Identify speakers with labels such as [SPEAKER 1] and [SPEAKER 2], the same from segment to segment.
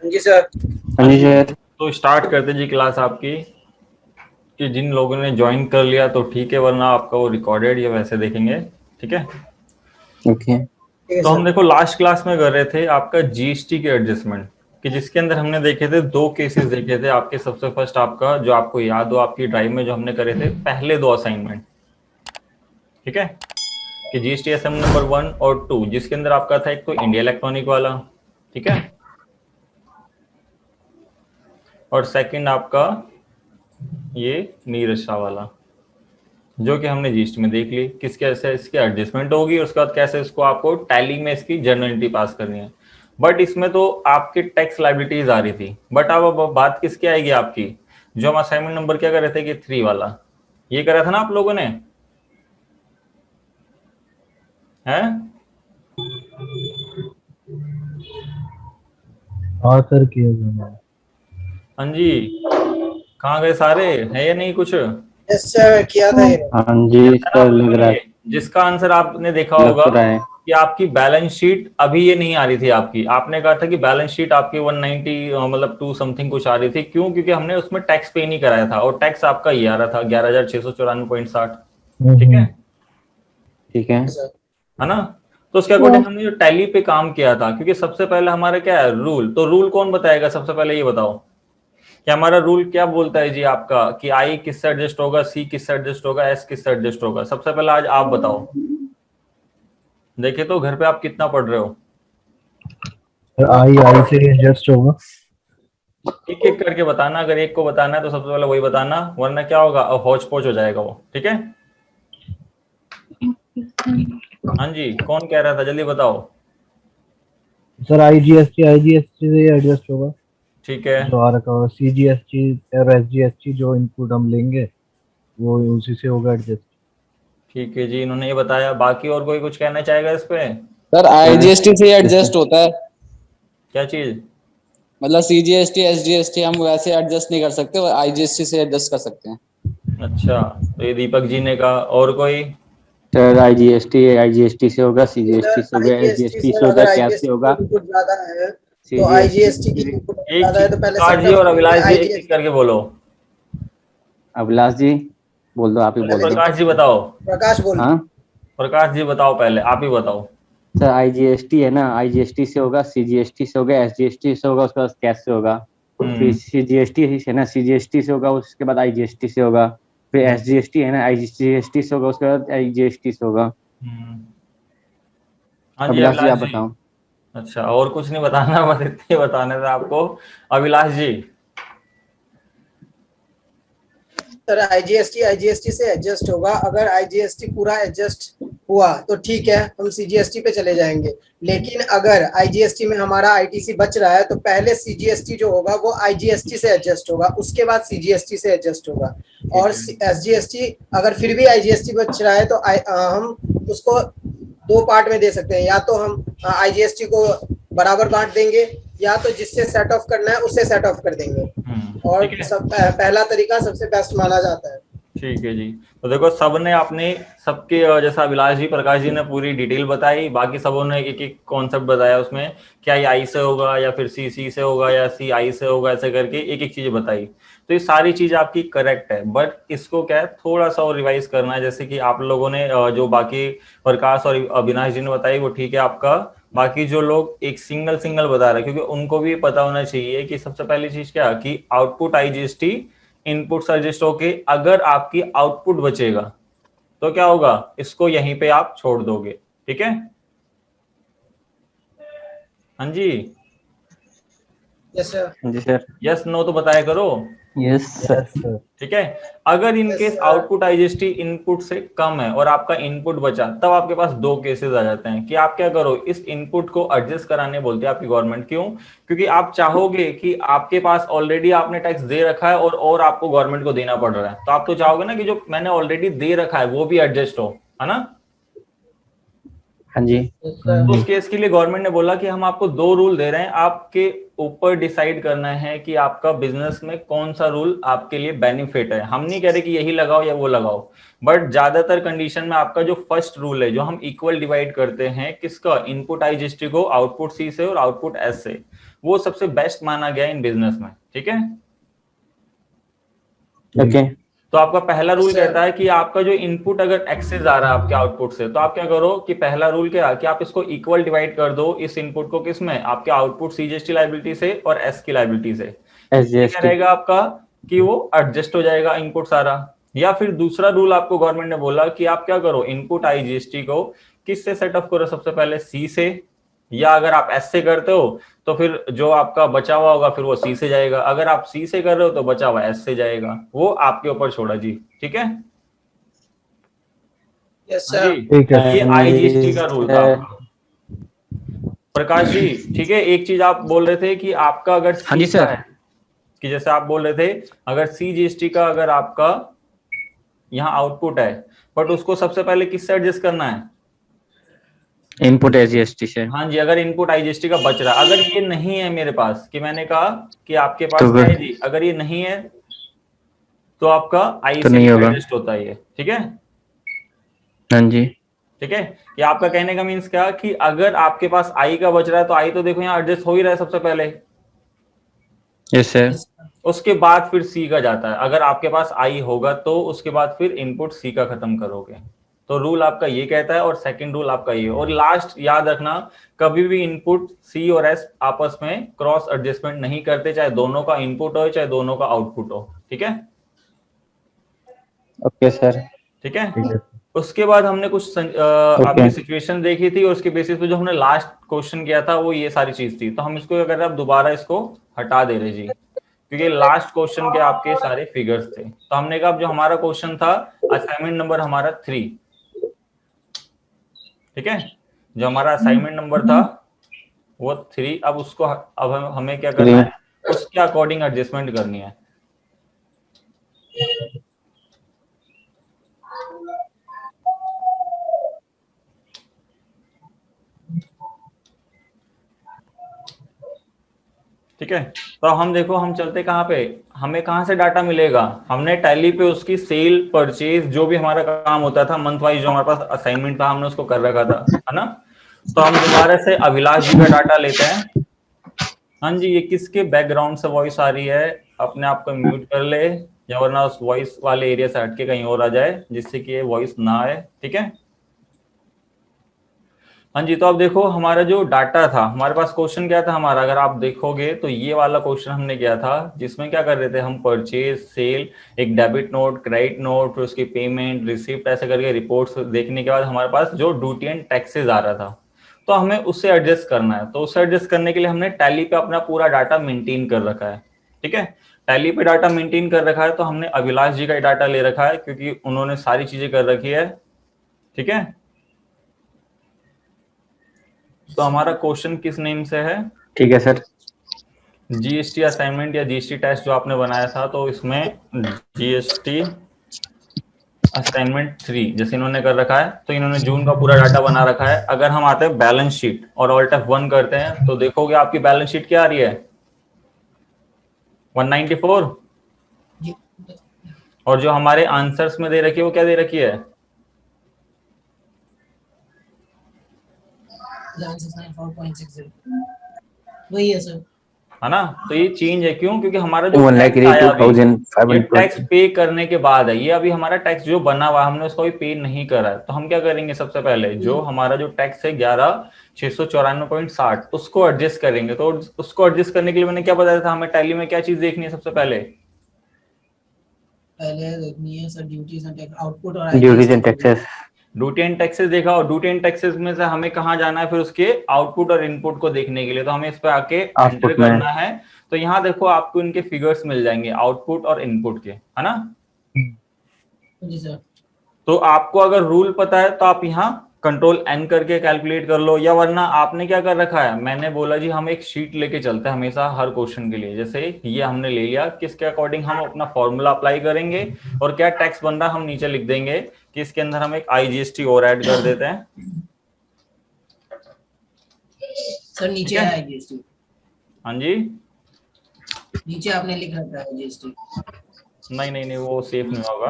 [SPEAKER 1] जी sir.
[SPEAKER 2] हाँ जी sir.
[SPEAKER 3] तो start करते जी क्लास आपकी, कि जिन लोगों ने ज्वाइन कर लिया तो ठीक है, वरना आपका वो रिकॉर्डेड या वैसे देखेंगे। ठीक है।
[SPEAKER 2] ओके।
[SPEAKER 3] तो हम देखो लास्ट क्लास में कर रहे थे आपका जीएसटी के एडजस्टमेंट, कि जिसके अंदर हमने देखे थे दो केसेस देखे थे आपके। सबसे फर्स्ट आपका जो आपको याद हो आपकी ड्राइव में जो हमने करे थे पहले दो असाइनमेंट, ठीक है, कि जीएसटी असाइनमेंट नंबर 1 और 2, जिसके अंदर आपका था एक तो इंडिया इलेक्ट्रॉनिक वाला, ठीक है, और सेकंड आपका ये नीरज शाह वाला, जो कि हमने जीएसटी में देख ली किस कैसे इसकी एडजस्टमेंट होगी, उसके बाद कैसे इसको आपको टैली में इसकी जर्नल एंट्री पास करनी है। बट इसमें तो आपकी टैक्स लायबिलिटीज आ रही थी, बट अब बात किसकी आएगी आपकी, जो हम असाइनमेंट नंबर क्या कर रहे थे कि 3 वाला, ये करा था ना आप लोगों ने, हैं?
[SPEAKER 4] हाँ सर किया।
[SPEAKER 3] हाँ जी, कहाँ गए सारे, है या नहीं कुछ?
[SPEAKER 1] यस सर, किया था ये।
[SPEAKER 2] हाँ जी सर, लग रहा है।
[SPEAKER 3] जिसका आंसर आपने देखा
[SPEAKER 2] लग
[SPEAKER 3] होगा
[SPEAKER 2] तो रहा है।
[SPEAKER 3] कि आपकी बैलेंस शीट अभी ये नहीं आ रही थी आपकी, आपने कहा था कि बैलेंस शीट आपकी 190 मतलब 2 समथिंग कुछ आ रही थी। क्यों? क्योंकि हमने उसमें टैक्स पे नहीं कराया था, और टैक्स आपका ये आ रहा था 11,694.60। ठीक है,
[SPEAKER 2] ठीक है।
[SPEAKER 3] है ना? तो उसके अकॉर्डिंग हमने जो टैली पे काम किया था, क्योंकि सबसे पहले हमारा क्या है रूल, तो रूल कौन बताएगा सबसे पहले, ये बताओ कि हमारा रूल क्या बोलता है जी आपका, कि आई किससे एडजस्ट होगा, सी किससे एडजस्ट होगा, एस किससे एडजस्ट होगा। सबसे पहले आज आप बताओ, देखिए तो घर पे आप कितना पढ़ रहे हो।
[SPEAKER 4] आई से एडजस्ट होगा।
[SPEAKER 3] एक एक करके बताना, अगर एक को बताना है तो सबसे पहले वही बताना, वरना क्या होगा हौच पौच हो जाएगा वो। ठीक है, हाँ जी, कौन कह रहा था, जल्दी बताओ।
[SPEAKER 4] सर आईजीएसटी से एडजस्ट होगा
[SPEAKER 3] ठीक है,
[SPEAKER 4] जो आ रखा होगा। सीजीएसटी और एसजीएसटी जो इनपुट हम लेंगे वो उसी से होगा एडजस्ट।
[SPEAKER 3] ठीक है जी, इन्होंने ये बताया। बाकी और कोई कुछ कहना चाहेगा इस पे?
[SPEAKER 5] सर आईजीएसटी से एडजस्ट होता है,
[SPEAKER 3] क्या चीज?
[SPEAKER 5] मतलब सीजीएसटी एसजीएसटी हम वैसे एडजस्ट नहीं कर सकते, और आईजीएसटी से एडजस्ट कर सकते हैं।
[SPEAKER 3] अच्छा, तो ये दीपक जी ने कहा। और कोई?
[SPEAKER 2] सर आईजीएसटी से होगा, सीजीएसटी से होगा, एसजीएसटी से होगा, क्या से होगा?
[SPEAKER 1] इनपुट ज्यादा है तो
[SPEAKER 2] CGST
[SPEAKER 1] आईजीएसटी की इनपुट
[SPEAKER 3] एक
[SPEAKER 1] ज्यादा है तो पहले
[SPEAKER 3] प्रकाश जी और अभिलाष जी एक एक करके बोलो।
[SPEAKER 2] अभिलाष जी बोल दो, आप ही बोल दो।
[SPEAKER 3] प्रकाश जी बताओ।
[SPEAKER 1] प्रकाश बोल।
[SPEAKER 2] हाँ
[SPEAKER 3] प्रकाश जी बताओ, पहले आप ही बताओ।
[SPEAKER 2] सर, आईजीएसटी है ना, आईजीएसटी से होगा, सीजीएसटी से होगा, एसजीएसटी से होगा, उसके बाद कैश से होगा, फिर सीजीएसटी है ना, सीजीएसटी से होगा, उसके बाद आईजीएसटी से होगा, फिर एसजीएसटी है ना, आईजीएसटी से होगा, उसके बाद आईजीएसटी से होगा।
[SPEAKER 3] हाँ जी,
[SPEAKER 2] अभिलाष जी आप
[SPEAKER 3] अभिलाष जी।
[SPEAKER 2] बताओ।
[SPEAKER 3] अच्छा, और कुछ नहीं बताना, बस इतने बताने थे आपको। अभिलाष जी।
[SPEAKER 1] सर आईजीएसटी से एडजस्ट होगा। अगर आईजीएसटी पूरा एडजस्ट हुआ तो ठीक है, हम सीजीएसटी पे चले जाएंगे। लेकिन अगर आईजीएसटी में हमारा आईटीसी बच रहा है तो पहले सीजीएसटी जो होगा वो आईजीएसटी से एडजस्ट होगा, उसके बाद सीजीएसटी से एडजस्ट होगा। और एसजीएसटी अगर फिर भी आईजीएसटी बच रहा है तो हम उसको दो पार्ट में दे सकते हैं। या तो हम आईजीएसटी को बराबर बांट देंगे, या तो जिससे सेट ऑफ करना है उससे सेट ऑफ कर देंगे। और पहला तरीका सबसे बेस्ट माना जाता है।
[SPEAKER 3] ठीक है जी। तो देखो, सबने आपने सबके जैसा अभिलाष जी, प्रकाश जी ने पूरी डिटेल बताई, बाकी सबों ने एक एक कॉन्सेप्ट बताया उसमें, क्या ये आई से होगा या फिर सी से होगा या सी आई से होगा, ऐसे करके एक एक चीज बताई। तो ये सारी चीज आपकी करेक्ट है, बट इसको क्या है थोड़ा सा और रिवाइज करना है। जैसे कि आप लोगों ने जो बाकी प्रकाश और अविनाश जी ने बताई वो ठीक है आपका। बाकी जो लोग एक सिंगल सिंगल बता रहे हैं, क्योंकि उनको भी पता होना चाहिए कि सबसे पहली चीज क्या, कि आउटपुट आईजीएसटी इनपुट एडजस्ट होके अगर आपकी आउटपुट बचेगा तो क्या होगा, इसको यहीं पे आप छोड़ दोगे। ठीक है, हाँ जी।
[SPEAKER 1] Yes sir.
[SPEAKER 2] जी सर।
[SPEAKER 3] यस नो तो बताया करो।
[SPEAKER 2] Yes sir.
[SPEAKER 3] ठीक है, अगर इनकेस आउटपुट आईजीएसटी इनपुट से कम है और आपका इनपुट बचा, तब आपके पास दो केसेस आ जाते हैं कि आप क्या करो, इस इनपुट को एडजस्ट कराने बोलते हैं आपकी गवर्नमेंट। क्यों? क्योंकि आप चाहोगे कि आपके पास ऑलरेडी आपने टैक्स दे रखा है और आपको गवर्नमेंट को देना पड़ रहा है, तो आप तो चाहोगे ना कि जो मैंने ऑलरेडी दे रखा है वो भी एडजस्ट हो, है ना?
[SPEAKER 2] हाँ जी।
[SPEAKER 3] तो उस केस के लिए गवर्नमेंट ने बोला कि हम आपको दो रूल दे रहे हैं, आपके ऊपर डिसाइड करना है कि आपका बिजनेस में कौन सा रूल आपके लिए बेनिफिट है। हम नहीं कह रहे कि यही लगाओ या वो लगाओ, बट ज्यादातर कंडीशन में आपका जो फर्स्ट रूल है, जो हम इक्वल डिवाइड करते हैं किसका, इनपुट आईजीएसटी को आउटपुट सी से और आउटपुट एस से, वो सबसे बेस्ट माना गया इन बिजनेस में। ठीक है,
[SPEAKER 2] ओके।
[SPEAKER 3] तो आपका पहला रूल कहता है कि आपका जो इनपुट अगर एक्सेस आ रहा है आपके आउटपुट से, तो आप क्या करो कि पहला रूल क्या है कि आप इसको इक्वल डिवाइड कर दो, इस इनपुट को किसमें, आपके आउटपुट सीजीएसटी लायबिलिटी से और एस की लायबिलिटी से। क्या रहेगा आपका कि वो एडजस्ट हो जाएगा इनपुट सारा। या फिर दूसरा रूल आपको गवर्नमेंट ने बोला कि आप क्या करो, इनपुट आईजीएसटी को किससे सेटअप करो, सबसे पहले सी से, या अगर आप एस से करते हो तो फिर जो आपका बचा हुआ होगा फिर वो सी से जाएगा, अगर आप सी से कर रहे हो तो बचा हुआ एस से जाएगा, वो आपके ऊपर छोड़ा जी। ठीक है,
[SPEAKER 1] यस
[SPEAKER 3] हाँ
[SPEAKER 1] सर।
[SPEAKER 3] जी,
[SPEAKER 4] ठीक है।
[SPEAKER 3] ये आईजीएसटी का रूल था आपका। प्रकाश जी, ठीक है, एक चीज आप बोल रहे थे कि आपका अगर
[SPEAKER 2] हाँ जी
[SPEAKER 3] सी का
[SPEAKER 2] सर।
[SPEAKER 3] है, कि जैसे आप बोल रहे थे अगर सीजीएसटी का अगर आपका यहाँ आउटपुट है, बट उसको सबसे पहले किससे एडजस्ट करना है,
[SPEAKER 2] इनपुट एसजीएसटी से।
[SPEAKER 3] हाँ जी, अगर इनपुट आईजीएसटी का बच रहा है, अगर ये नहीं है मेरे पास, कि मैंने कहा कि आपके पास
[SPEAKER 2] तो
[SPEAKER 3] क्या है जी, अगर ये नहीं है तो आपका आई
[SPEAKER 2] तो
[SPEAKER 3] से
[SPEAKER 2] नहीं होगा।
[SPEAKER 3] एडजस्ट होता है ये। ठीक है,
[SPEAKER 2] हाँ जी।
[SPEAKER 3] ठीक है, ये आपका कहने का मीन्स क्या कि अगर आपके पास आई का बच रहा है तो आई तो देखो यहाँ एडजस्ट हो ही रहा है सबसे पहले,
[SPEAKER 2] यस सर।
[SPEAKER 3] उसके बाद फिर सी का जाता है। अगर आपके पास आई होगा तो उसके बाद फिर इनपुट सी का खत्म करोगे। तो रूल आपका ये कहता है और सेकंड रूल आपका ये। और लास्ट याद रखना, कभी भी इनपुट सी और एस आपस में क्रॉस एडजस्टमेंट नहीं करते, चाहे दोनों का इनपुट हो चाहे दोनों का आउटपुट हो। ठीक है,
[SPEAKER 2] ओके सर।
[SPEAKER 3] ठीक है।
[SPEAKER 4] ठीक है।
[SPEAKER 3] उसके बाद हमने कुछ आपकी सिचुएशन देखी थी और उसके बेसिस पे जो हमने लास्ट क्वेश्चन किया था वो ये सारी चीज थी। तो हम इसको अगर आप दोबारा इसको हटा दे रहे जी, क्योंकि लास्ट क्वेश्चन के आपके सारे फिगर्स थे। तो हमने कहा जो हमारा क्वेश्चन था असाइनमेंट नंबर हमारा 3, ठीक है, जो हमारा असाइनमेंट नंबर था वो 3। अब उसको अब हमें क्या करना है, उसके अकॉर्डिंग एडजस्टमेंट करनी है। ठीक है, तो हम देखो हम चलते कहाँ पे, हमें कहाँ से डाटा मिलेगा, हमने टैली पे उसकी सेल परचेज जो भी हमारा काम होता था मंथ वाइज, जो हमारे पास असाइनमेंट था हमने उसको कर रखा था, है ना। तो हम दोबारा से अभिलाष जी का डाटा लेते हैं। हाँ जी, ये किसके बैकग्राउंड से वॉइस आ रही है, अपने आप को म्यूट कर ले, या वरना उस वॉइस वाले एरिया से हटके कहीं और आ जाए जिससे कि ये वॉइस ना आए। ठीक है, हाँ जी। तो अब देखो हमारा जो डाटा था, हमारे पास क्वेश्चन क्या था हमारा, अगर आप देखोगे तो ये वाला क्वेश्चन हमने किया था जिसमें क्या कर रहे थे हम, परचेज, सेल, एक डेबिट नोट, क्रेडिट नोट, फिर उसकी पेमेंट, रिसिप्ट, ऐसे करके रिपोर्ट्स देखने के बाद हमारे पास जो ड्यूटी एंड टैक्सेस आ रहा था, तो हमें उससे एडजस्ट करना है। तो उससे एडजस्ट करने के लिए हमने टैली पे अपना पूरा डाटा मेंटेन कर रखा है। ठीक है, टैली पे डाटा मेंटेन कर रखा है, तो हमने अभिलाष जी का डाटा ले रखा है क्योंकि उन्होंने सारी चीजें कर रखी है। ठीक है, तो हमारा क्वेश्चन किस नेम से है,
[SPEAKER 2] ठीक है सर।
[SPEAKER 3] जीएसटी असाइनमेंट या जीएसटी टेस्ट जो आपने बनाया था, तो इसमें जीएसटी असाइनमेंट 3 जैसे इन्होंने कर रखा है। तो इन्होंने जून का पूरा डाटा बना रखा है। अगर हम आते हैं बैलेंस शीट और ऑल्ट F1 करते हैं तो देखोगे आपकी बैलेंस शीट क्या आ रही है, 194। और जो हमारे आंसर्स में दे रखी है वो क्या दे रखी है,
[SPEAKER 1] 11,694.60 वही है सर,
[SPEAKER 3] है ना। तो ये चेंज है, क्यों, क्योंकि हमारा जो
[SPEAKER 2] 1,82,500
[SPEAKER 3] टैक्स पे करने के बाद है, ये अभी हमारा टैक्स जो बना हुआ हमने उसको भी पे नहीं करा है। तो हम क्या करेंगे, सबसे पहले जो हमारा जो टैक्स है 11,694.60 उसको एडजस्ट करेंगे। तो उसको एडजस्ट करने के लिए मैंने क्या बताया था, हमें टैली में क्या चीज देखनी है सबसे पहले
[SPEAKER 1] देखनी है सर, ड्यूटीज एंड आउटपुट और
[SPEAKER 2] duties and taxes.
[SPEAKER 3] Duty and taxes देखा, और ड्यूटी एंड टैक्सेस में से हमें कहाँ जाना है फिर उसके आउटपुट और इनपुट को देखने के लिए। तो हमें इस पे आके एंटर करना है। तो यहाँ देखो आपको इनके फिगर्स मिल जाएंगे आउटपुट और इनपुट के, है ना
[SPEAKER 1] जी सर।
[SPEAKER 3] तो आपको अगर रूल पता है तो आप यहाँ कंट्रोल N करके कैलकुलेट कर लो, या वरना आपने क्या कर रखा है, मैंने बोला जी हम एक शीट लेके चलते हैं हमेशा हर क्वेश्चन के लिए। जैसे ये हमने ले लिया, किसके अकॉर्डिंग हम अपना फॉर्मूला अप्लाई करेंगे और क्या टैक्स बन रहा हम नीचे लिख देंगे कि इसके अंदर हम एक IGST और ऐड कर देते हैं।
[SPEAKER 1] सर नीचे है IGST।
[SPEAKER 3] हाँ जी,
[SPEAKER 1] नीचे आपने लिख रखा है जीएसटी।
[SPEAKER 3] नहीं वो सेफ नहीं होगा।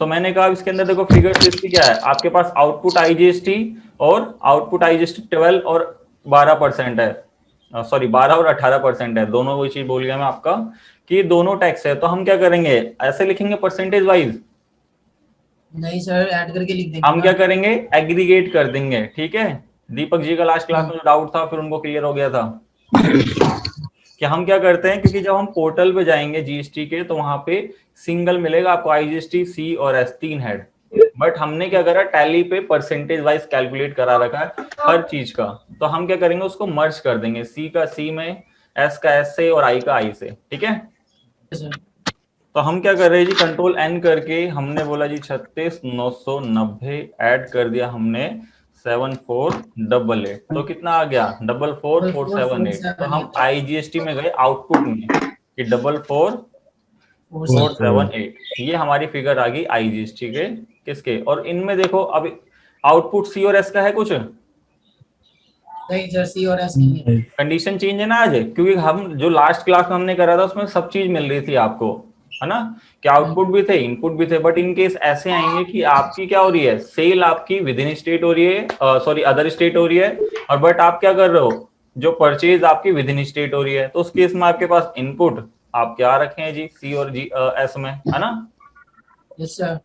[SPEAKER 3] तो मैंने कहा इसके अंदर देखो फिगर्स इसकी क्या है, आपके पास आउटपुट आईजीएसटी और आउटपुट आईजीएसटी 12 और 12% है, सॉरी 12 और 18% है, दोनों वही चीज बोल गया मैं आपका कि दोनों टैक्स है। तो हम क्या करेंगे, ऐसे लिखेंगे परसेंटेज वाइज?
[SPEAKER 1] नहीं सर, ऐड करके लिख देंगे
[SPEAKER 3] हम
[SPEAKER 1] ना।
[SPEAKER 3] क्या करेंगे, एग्रीगेट कर देंगे, ठीक है। दीपक जी का लास्ट क्लास में डाउट था, फिर उनको क्लियर हो गया था कि हम क्या करते हैं, क्योंकि जब हम पोर्टल पे जाएंगे जीएसटी के तो वहां पे सिंगल मिलेगा आपको आईजीएसटी, सी और एस, 3 हेड। बट हमने क्या करा, टैली पे परसेंटेज वाइज कैलकुलेट करा रखा है हर चीज का। तो हम क्या करेंगे, उसको मर्ज कर देंगे, सी का सी में, एस का एस से और आई का आई से, ठीक है। तो हम क्या कर रहे हैं जी, कंट्रोल एन करके हमने बोला जी 36,990 ऐड कर दिया हमने 7488, तो कितना आ गया 44478। तो हम आईजीएसटी में गए आउटपुट में कि 44478, ये हमारी फिगर आ गई आईजीएसटी के किसके। और इनमें देखो अब आउटपुट सी और एस का है कुछ
[SPEAKER 1] नहीं सर, सी और एस की है।
[SPEAKER 3] कंडीशन चेंज है ना आज, क्योंकि हम जो लास्ट क्लास में हमने करा था उसमें सब चीज मिल रही थी आपको, है ना, कि आउटपुट भी थे इनपुट भी थे। बट इन केस ऐसे आएंगे कि आपकी क्या हो रही है, सेल आपकी विद इन स्टेट हो रही है, सॉरी अदर स्टेट हो रही है, और बट आप क्या कर रहे हो, जो परचेज आपकी विद इन स्टेट हो रही है। तो उस केस में आपके पास इनपुट आप क्या रखे हैं जी, सी और जी एस में, है ना।
[SPEAKER 1] Yes sir.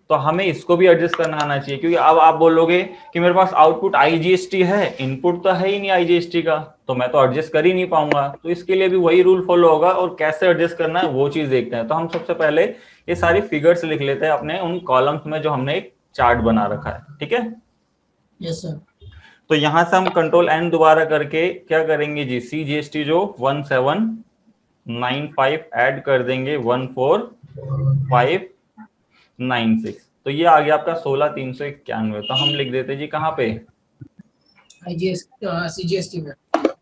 [SPEAKER 3] तो हमें इसको भी एडजस्ट करना आना चाहिए, क्योंकि अब आप बोलोगे कि मेरे पास आउटपुट आईजीएसटी है, इनपुट तो है ही नहीं आईजीएसटी का, तो मैं तो एडजस्ट कर ही नहीं पाऊंगा। तो इसके लिए भी वही रूल फॉलो होगा, और कैसे एडजस्ट करना है वो चीज देखते हैं। तो हम सबसे पहले ये सारी फिगर्स लिख लेते हैं अपने उन कॉलम्स में जो हमने एक चार्ट बना रखा है, ठीक है।
[SPEAKER 1] Yes sir.
[SPEAKER 3] तो यहां से हम कंट्रोल एन दोबारा करके क्या करेंगे जी, सीजीएसटी जो 1795 ऐड कर देंगे 14596, तो ये आ गया आपका 16,391। तो हम लिख देते जी कहाँ पे,
[SPEAKER 1] सीजीएसटी में।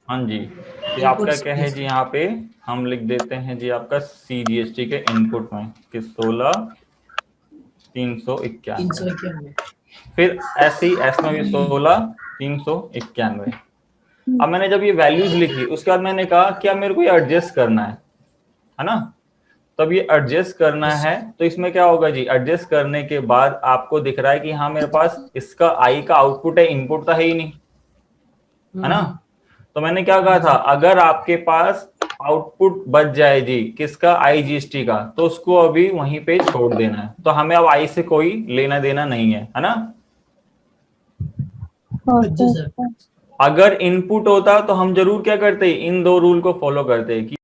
[SPEAKER 3] हाँ जी, तो आपका क्या है जी, यहाँ पे हम लिख देते हैं जी आपका सीजीएसटी के इनपुट में कि 16,391। फिर ऐसे ही एस में भी 16,391। अब मैंने जब ये वैल्यूज लिखी उसके बाद मैंने कहा कि अब मेरे को ये एडजस्ट करना है ना। तब ये एडजस्ट करना है, तो इसमें क्या होगा जी, एडजस्ट करने के बाद आपको दिख रहा है कि हाँ मेरे पास इसका आई का आउटपुट है, इनपुट तो है ही नहीं, है ना। तो मैंने क्या कहा था, अगर आपके पास आउटपुट बच जाए जी किसका, आईजीएसटी का, तो उसको अभी वहीं पे छोड़ देना है। तो हमें अब आई से कोई लेना देना नहीं है ना। अगर इनपुट होता तो हम जरूर क्या करते, इन दो रूल को फॉलो करते कि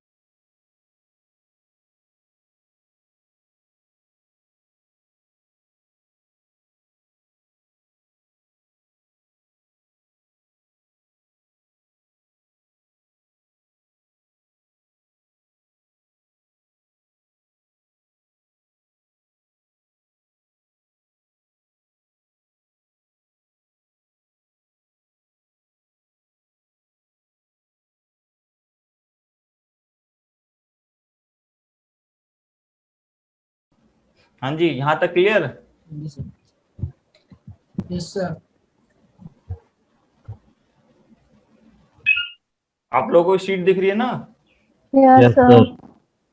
[SPEAKER 3] हाँ जी, यहाँ तक क्लियर।
[SPEAKER 1] Yes sir.
[SPEAKER 3] आप लोगों को शीट दिख रही है ना।
[SPEAKER 4] Yes sir.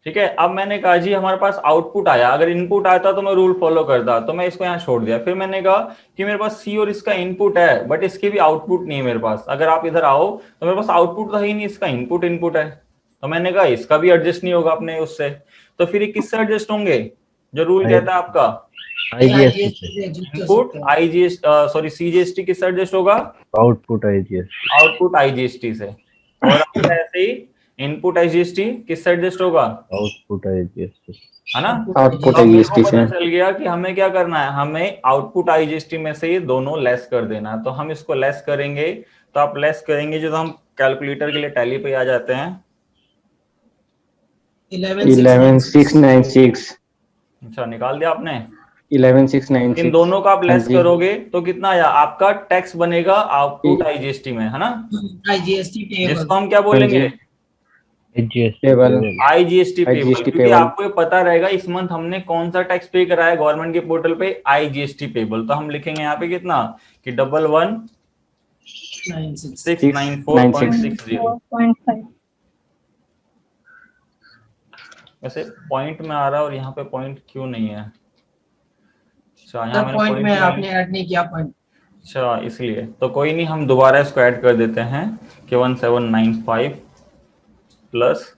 [SPEAKER 3] ठीक है, अब मैंने कहा जी हमारे पास आउटपुट आया, अगर इनपुट आता तो मैं रूल फॉलो करता, तो मैं इसको यहाँ छोड़ दिया। फिर मैंने कहा कि मेरे पास सी और इसका इनपुट है बट इसके भी आउटपुट नहीं है मेरे पास। अगर आप इधर आओ तो मेरे पास आउटपुट तो है ही नहीं, इसका इनपुट है। तो मैंने कहा इसका भी एडजस्ट नहीं होगा अपने उससे, तो फिर ये किससे एडजस्ट होंगे, जो रूल कहता है आपका इनपुट आईजीएस सॉरी सीजीएसटी किससे एडजस्ट होगा,
[SPEAKER 4] आउटपुट
[SPEAKER 3] आईजीएसटी से। और ऐसे ही इनपुट आईजीएसटी किससे एडजस्ट होगा,
[SPEAKER 4] आउटपुट आईजीएसटी,
[SPEAKER 3] है ना।
[SPEAKER 2] आउटपुट
[SPEAKER 3] तो
[SPEAKER 2] आईजीएसटी
[SPEAKER 3] पता
[SPEAKER 2] से।
[SPEAKER 3] चल गया कि हमें क्या करना है, हमें आउटपुट आईजीएसटी में से ये दोनों लेस कर देना है। तो हम इसको लेस करेंगे, तो आप लेस करेंगे जो, तो हम कैलकुलेटर के लिए टैली पे आ जाते हैं
[SPEAKER 2] 11696।
[SPEAKER 3] अच्छा, निकाल दिया आपने
[SPEAKER 2] 11696।
[SPEAKER 3] इन दोनों का आप लेस
[SPEAKER 2] हाँ जी।
[SPEAKER 3] करोगे तो कितना आया, आपका टैक्स बनेगा आउटपुट आईजीएसटी में, है ना।
[SPEAKER 1] आईजीएसटी
[SPEAKER 3] जिसको हम क्या बोलेंगे, आईजीएसटी पेबल, क्योंकि आपको ये पता रहेगा इस मंथ हमने कौन सा टैक्स पे करा है गवर्नमेंट के पोर्टल पे, आईजीएसटी पेबल। तो हम लिखेंगे यहाँ पे कितना कि 11,694.60। वैसे पॉइंट में आ रहा है और यहाँ पे पॉइंट क्यों नहीं है? अच्छा, यहाँ
[SPEAKER 1] सर
[SPEAKER 3] मैंने
[SPEAKER 1] पॉइंट
[SPEAKER 3] point
[SPEAKER 1] में
[SPEAKER 3] नहीं-
[SPEAKER 1] आपने ऐड नहीं किया पॉइंट।
[SPEAKER 3] अच्छा, इसलिए तो कोई नहीं, हम दोबारा इसको ऐड कर देते हैं कि 1795 प्लस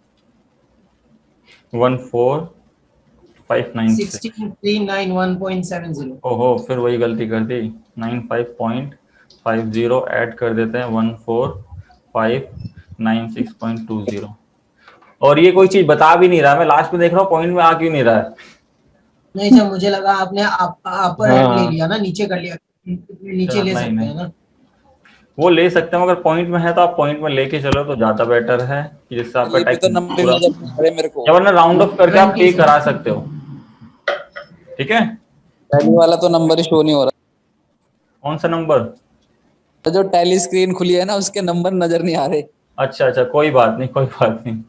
[SPEAKER 3] 14596।
[SPEAKER 1] 16391.70।
[SPEAKER 3] ओहो, फिर वही गलती कर दी। 95.50 ऐड कर देते हैं 14596.20। और ये कोई चीज बता भी नहीं रहा, मैं लास्ट में देख रहा हूँ पॉइंट में आ क्यों नहीं रहा है।
[SPEAKER 1] नहीं सर, मुझे लगा आपने अपर
[SPEAKER 2] हाँ।
[SPEAKER 1] ले लिया ना, नीचे कर लिया, नीचे ले
[SPEAKER 3] नहीं,
[SPEAKER 1] सकते
[SPEAKER 3] नहीं।
[SPEAKER 1] हैं ना।
[SPEAKER 3] वो ले सकते हैं, मगर पॉइंट में है तो आप पॉइंट में लेके चलो तो ज्यादा बेटर है कि जिससे आपका
[SPEAKER 5] ये भी
[SPEAKER 3] टैक्स
[SPEAKER 5] तो नंबर
[SPEAKER 3] पूरा,
[SPEAKER 5] नजर नहीं आ रहे मेरे को।
[SPEAKER 3] या वरना राउंड ऑफ करके आप पे
[SPEAKER 1] 20
[SPEAKER 3] करा सकते हो। ठीक है,
[SPEAKER 5] टैली वाला तो नंबर ही शो नहीं हो रहा।
[SPEAKER 3] कौन सा नंबर?
[SPEAKER 5] तो जो टैली स्क्रीन खुली है ना उसके नंबर नजर नहीं आ रहे।
[SPEAKER 3] अच्छा अच्छा, कोई बात नहीं, कोई बात नहीं।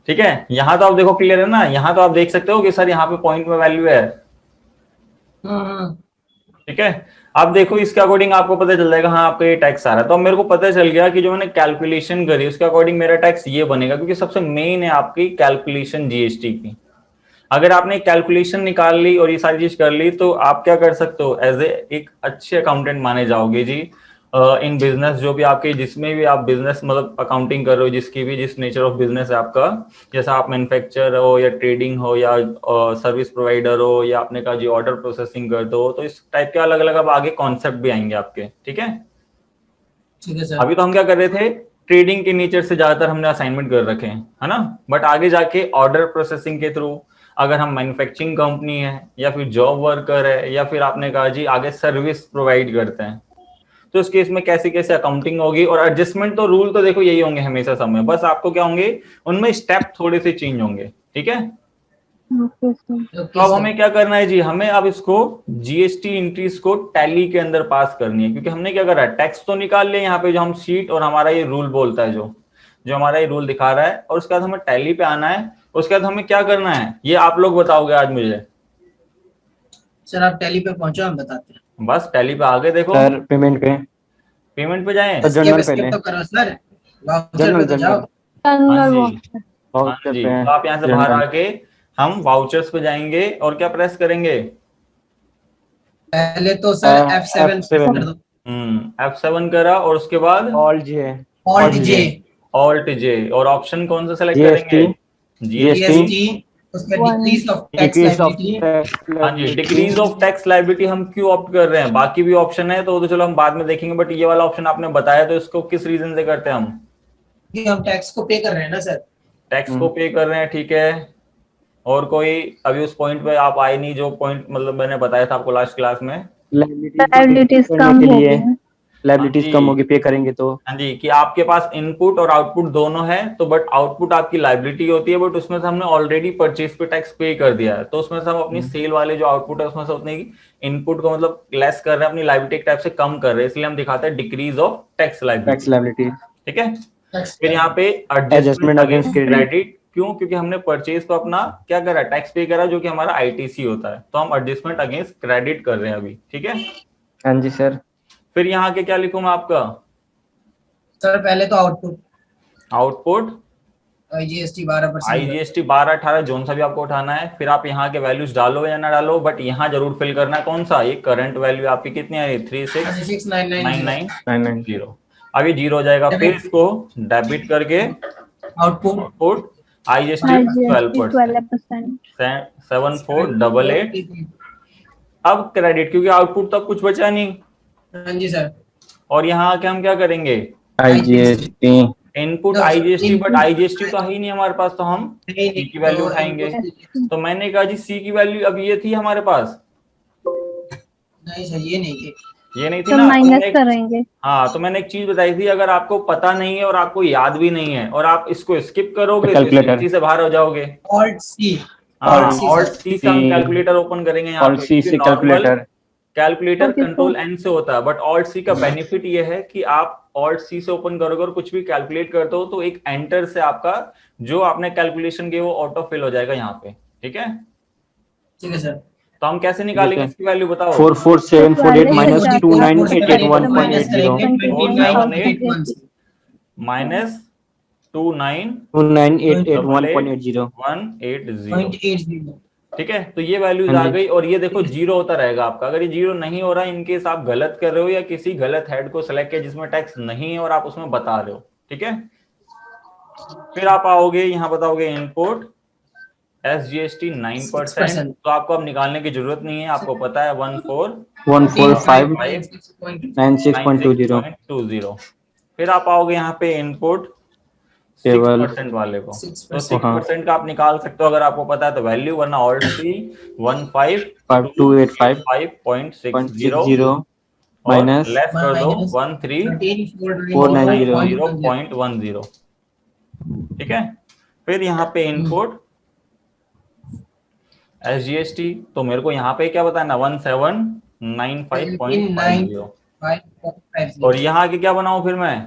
[SPEAKER 3] ठीक है, यहाँ तो आप देखो क्लियर है ना, यहाँ तो आप देख सकते हो कि सर यहाँ पे पॉइंट में वैल्यू है। ठीक है, अब देखो इसके अकॉर्डिंग आपको पता चल जाएगा, हाँ आपका ये टैक्स आ रहा है। तो अब मेरे को पता चल गया कि जो मैंने कैलकुलेशन करी उसके अकॉर्डिंग मेरा टैक्स ये बनेगा, क्योंकि सबसे मेन है आपकी कैलकुलेशन जीएसटी की। अगर आपने कैलकुलेशन निकाल ली और ये सारी चीज कर ली तो आप क्या कर सकते हो, एज ए एक अच्छे अकाउंटेंट माने जाओगे जी इन बिजनेस। जो भी आपके जिसमें भी आप बिजनेस मतलब अकाउंटिंग कर रहे हो, जिसकी भी जिस नेचर ऑफ बिजनेस है आपका, जैसा आप मैन्युफैक्चर हो या ट्रेडिंग हो या सर्विस प्रोवाइडर हो या आपने कहा जी ऑर्डर प्रोसेसिंग करते हो, तो इस टाइप के अलग अलग अब आगे कॉन्सेप्ट भी आएंगे आपके। ठीक है,
[SPEAKER 1] ठीक है सर।
[SPEAKER 3] अभी तो हम क्या कर रहे थे, ट्रेडिंग के नेचर से ज्यादातर हमने असाइनमेंट कर रखे हैं, है ना। बट आगे जाके ऑर्डर प्रोसेसिंग के थ्रू, अगर हम मैन्युफैक्चरिंग कंपनी है या फिर जॉब वर्कर है या फिर आपने कहा जी आगे सर्विस प्रोवाइड करते हैं, तो इस केस में कैसे कैसे अकाउंटिंग होगी। और एडजस्टमेंट तो रूल तो देखो यही होंगे हमेशा समय, बस आपको क्या होंगे उनमें स्टेप थोड़े से चेंज होंगे। ठीक है, तो अब हमें क्या करना है जी, हमें अब इसको जीएसटी एंट्रीज को टैली के अंदर पास करनी है, क्योंकि हमने क्या करा है, टैक्स तो निकाल लिया यहाँ पे जो हम शीट और हमारा ये रूल बोलता है, जो हमारा ये रूल दिखा रहा है, और उसके बाद हमें टैली पे आना है। उसके बाद हमें क्या करना है ये आप लोग बताओगे आज मुझे।
[SPEAKER 1] सर आप टैली पे पहुंचो, हम बताते हैं।
[SPEAKER 3] बस टैली पे आगे देखो,
[SPEAKER 2] सर पेमेंट पे,
[SPEAKER 3] पेमेंट पे जाएं।
[SPEAKER 2] तो जनरल
[SPEAKER 1] Escape
[SPEAKER 2] पहले,
[SPEAKER 1] तो करो सर, वाउचर
[SPEAKER 2] जनरल
[SPEAKER 1] पे तो जाओ।
[SPEAKER 3] हाँ जी, हाँ
[SPEAKER 2] वाउचर
[SPEAKER 3] जी,
[SPEAKER 2] पे,
[SPEAKER 3] तो आप यहाँ से बाहर
[SPEAKER 2] जनरल।
[SPEAKER 3] आके हम वाउचर्स पे जाएंगे और क्या प्रेस करेंगे,
[SPEAKER 1] पहले तो सर F7
[SPEAKER 2] F7
[SPEAKER 1] कर दो।
[SPEAKER 3] F7 करा और उसके बाद
[SPEAKER 2] ऑल्ट जे,
[SPEAKER 1] Alt J,
[SPEAKER 3] ऑल्ट जे, और ऑप्शन कौन सा सेलेक्ट
[SPEAKER 2] जीएसटी,
[SPEAKER 3] करेंगे,
[SPEAKER 1] GST, उसके decrease of tax
[SPEAKER 2] decrease of
[SPEAKER 1] liability.
[SPEAKER 3] हाँ जी, डिक्रीज ऑफ टैक्स लायबिलिटी हम क्यों ऑप्ट कर रहे हैं, बाकी भी ऑप्शन है तो चलो हम बाद में देखेंगे, बट ये वाला ऑप्शन आपने बताया तो इसको किस रीजन से करते हैं हम,
[SPEAKER 1] कि हम टैक्स को पे कर रहे हैं ना सर।
[SPEAKER 3] टैक्स को पे कर रहे हैं। ठीक है, और कोई अभी उस पॉइंट पे आप आए नहीं, जो पॉइंट मतलब मैंने बताया था आपको लास्ट क्लास में,
[SPEAKER 2] लायबिलिटीज कम होगी, लायबिलिटीज कम होगी पे करेंगे तो।
[SPEAKER 3] हाँ जी, कि आपके पास इनपुट और आउटपुट दोनों है, तो बट आउटपुट आपकी लायबिलिटी होती है, बट उसमें से हमने ऑलरेडी परचेज पे टैक्स पे कर दिया है, तो उसमें से हम अपनी सेल वाले जो आउटपुट है उसमें से उतने इनपुट को मतलब लेस कर रहे हैं, अपनी लायबिलिटी टाइप से कम कर रहे हैं, इसलिए हम दिखाते हैं डिक्रीज ऑफ टैक्स लायबिलिटी। ठीक है, फिर यहाँ पे एडजस्टमेंट अगेंस्ट क्रेडिट, क्यों, क्योंकि हमने परचेज पे अपना क्या करा, टैक्स पे करा, जो कि हमारा आईटीसी होता है, तो हम एडजस्टमेंट अगेंस्ट क्रेडिट कर रहे हैं अभी। ठीक है,
[SPEAKER 2] हाँ जी सर।
[SPEAKER 3] फिर यहाँ के क्या लिखूं मैं आपका,
[SPEAKER 1] सर पहले तो
[SPEAKER 3] आउटपुट
[SPEAKER 1] IGST 12%,
[SPEAKER 3] IGST 12-18 जोन सा भी आपको उठाना है, फिर आप यहाँ के वैल्यूज डालो या ना डालो, बट यहाँ जरूर फिल करना है कौन सा, ये करंट वैल्यू आपकी कितनी आ रही है, 369990। अब ये 0 हो जाएगा, फिर इसको डेबिट करके आउटपुट IGST 12%, 7488। अब क्रेडिट, क्योंकि आउटपुट तक कुछ बचा नहीं।
[SPEAKER 1] हाँ जी सर।
[SPEAKER 3] और यहाँ आके हम क्या करेंगे,
[SPEAKER 2] IGST
[SPEAKER 3] input IGST, but IGST तो है ही नहीं हमारे पास, तो हम C की वैल्यू उठाएंगे। तो मैंने कहा जी C की वैल्यू अब ये थी हमारे पास,
[SPEAKER 1] नहीं सर ये नहीं थी,
[SPEAKER 3] ये नहीं थी
[SPEAKER 6] तो
[SPEAKER 3] ना,
[SPEAKER 6] माइनस करेंगे।
[SPEAKER 3] हाँ, तो मैंने एक चीज बताई थी, अगर आपको पता नहीं है और आपको याद भी नहीं है और आप इसको स्किप करोगे तो कैलकुलेटर से बाहर हो जाओगे।
[SPEAKER 1] Alt C,
[SPEAKER 3] Alt C से हम कैलकुलेटर ओपन करेंगे यहाँ
[SPEAKER 2] Alt C से
[SPEAKER 3] कैलकुलेटर कंट्रोल N से होता है, बट Alt C का बेनिफिट ये है कि आप Alt C से ओपन करोगे और कुछ भी कैलकुलेट करते हो तो एक एंटर से आपका जो आपने कैलकुलेशन किया वो ऑटो फिल हो जाएगा यहाँ पे। ठीक है,
[SPEAKER 1] ठीक है सर।
[SPEAKER 3] तो हम कैसे निकालेंगे इसकी वैल्यू बताओ,
[SPEAKER 2] 44748 minus 29881.80
[SPEAKER 3] माइनस
[SPEAKER 2] 298881.80
[SPEAKER 3] 180। ठीक है, तो ये वैल्यूज
[SPEAKER 2] हाँ
[SPEAKER 3] आ
[SPEAKER 2] जी।
[SPEAKER 3] गई और ये देखो जीरो होता रहेगा आपका। अगर ये जीरो नहीं हो रहा, इनकेस आप गलत कर रहे हो या किसी गलत हेड को सेलेक्ट किया जिसमें टैक्स नहीं है और आप उसमें बता रहे हो, ठीक है। फिर आप आओगे यहाँ बताओगे इनपुट SGST 9%, तो आपको अब निकालने की जरूरत नहीं है, आपको पता है
[SPEAKER 2] 14596.20
[SPEAKER 3] 14,596.20। फिर आप आओगे यहाँ पे इनपुट
[SPEAKER 2] टेबल
[SPEAKER 3] 6% वाले को, तो
[SPEAKER 1] 6%।
[SPEAKER 3] 6% का आप निकाल सकते हो अगर आपको पता है तो वैल्यू, वरना ऑल्ट सी
[SPEAKER 2] 5285.60
[SPEAKER 3] 15,285.60 और
[SPEAKER 2] माइनस
[SPEAKER 3] लेस कर दो
[SPEAKER 2] 490
[SPEAKER 3] 13,490.10। ठीक है, फिर यहाँ पे इनपुट SGST, तो मेरे को यहाँ पे क्या बताना 1795.50। और यहाँ आके क्या बनाऊं फिर मैं,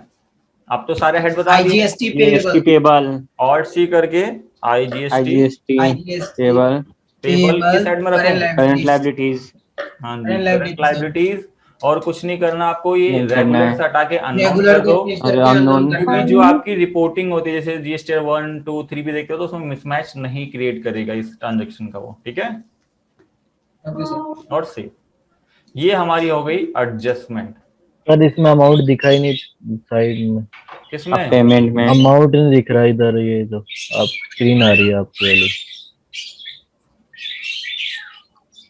[SPEAKER 3] अब तो सारे हेड बता दिए,
[SPEAKER 1] IGST payable
[SPEAKER 2] table
[SPEAKER 3] alt C करके IGST
[SPEAKER 2] टेबल
[SPEAKER 3] पेबल किस साइड में रखूं,
[SPEAKER 2] करंट लायबिलिटीज।
[SPEAKER 3] हाँ जी, करंट लायबिलिटीज। और कुछ नहीं करना आपको, ये
[SPEAKER 2] नहीं करना
[SPEAKER 3] रेगुलर
[SPEAKER 2] है।
[SPEAKER 3] से हटा के अननोन
[SPEAKER 1] रेगुलर
[SPEAKER 3] कर दो,
[SPEAKER 2] और अननोन
[SPEAKER 3] क्योंकि जो आपकी रिपोर्टिंग होती है जैसे GST 1 2 3 भी देखते हो तो उसमें मिसमैच नहीं क्रिएट करेगा इस ट्रांजेक्शन का वो, ठीक है। और सेव, ये हमारी हो गई एडजस्टमेंट।
[SPEAKER 4] सर इसमें अमाउंट दिखा ही नहीं साइड में,
[SPEAKER 3] किसमें
[SPEAKER 2] पेमेंट में
[SPEAKER 4] अमाउंट नहीं दिख रहा इधर, ये जो आप स्क्रीन आ रही है आपकी वाली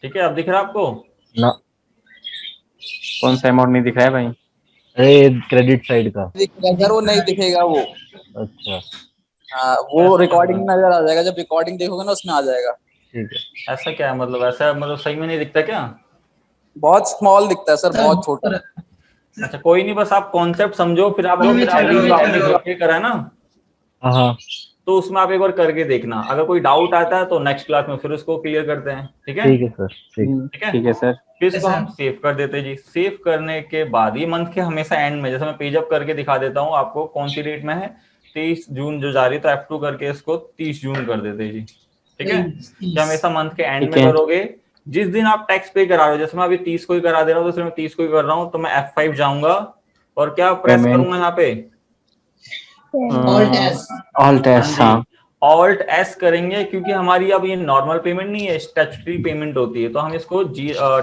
[SPEAKER 3] ठीक है, अब दिख रहा है आपको
[SPEAKER 4] ना।
[SPEAKER 2] कौन सा अमाउंट नहीं दिख रहा है भाई?
[SPEAKER 4] अरे क्रेडिट साइड का।
[SPEAKER 5] अगर वो नहीं दिखेगा वो,
[SPEAKER 4] अच्छा
[SPEAKER 5] वो रिकॉर्डिंग में नजर आ जाएगा, जब रिकॉर्डिंग देखोगे ना उसमें आ जाएगा।
[SPEAKER 4] ठीक है।
[SPEAKER 3] ऐसा क्या है, मतलब ऐसा मतलब सही में नहीं दिखता क्या?
[SPEAKER 5] बहुत स्मॉल दिखता है सर, बहुत छोटा।
[SPEAKER 3] अच्छा कोई नहीं, बस आप कॉन्सेप्ट समझो, फिर आप लोग अभी जो आपने घर पे करा है ना
[SPEAKER 4] हाँ
[SPEAKER 3] तो उसमें आप एक बार करके देखना, अगर कोई डाउट आता है तो नेक्स्ट क्लास में फिर उसको क्लियर करते हैं, ठीक है।
[SPEAKER 4] ठीक है सर, ठीक।
[SPEAKER 2] ठीक है सर।
[SPEAKER 3] फिर इसको हम सेव कर देते हैं जी। सेव करने के बाद ये मंथ के हमेशा एंड में, जैसे मैं पेज अप करके दिखा देता हूँ आपको कौन सी डेट में है, 23 जून जो जा रही है, तो F2 करके इसको 30 जून कर देते हैं जी, ठीक है। कि हमेशा मंथ के एंड में करोगे, जिस दिन आप टैक्स पे करा रहे हो, जैसे मैं अभी 30 को ही करा दे रहा हूँ तो मैं 30 को ही कर रहा हूँ, तो मैं F5 जाऊंगा और क्या प्रेस करूंगा यहाँ पे,
[SPEAKER 2] ऑल्ट एस। हाँ
[SPEAKER 3] ऑल्ट एस करेंगे, क्योंकि हमारी अब ये नॉर्मल पेमेंट नहीं है, स्टैट्यूटरी पेमेंट होती है, तो हम इसको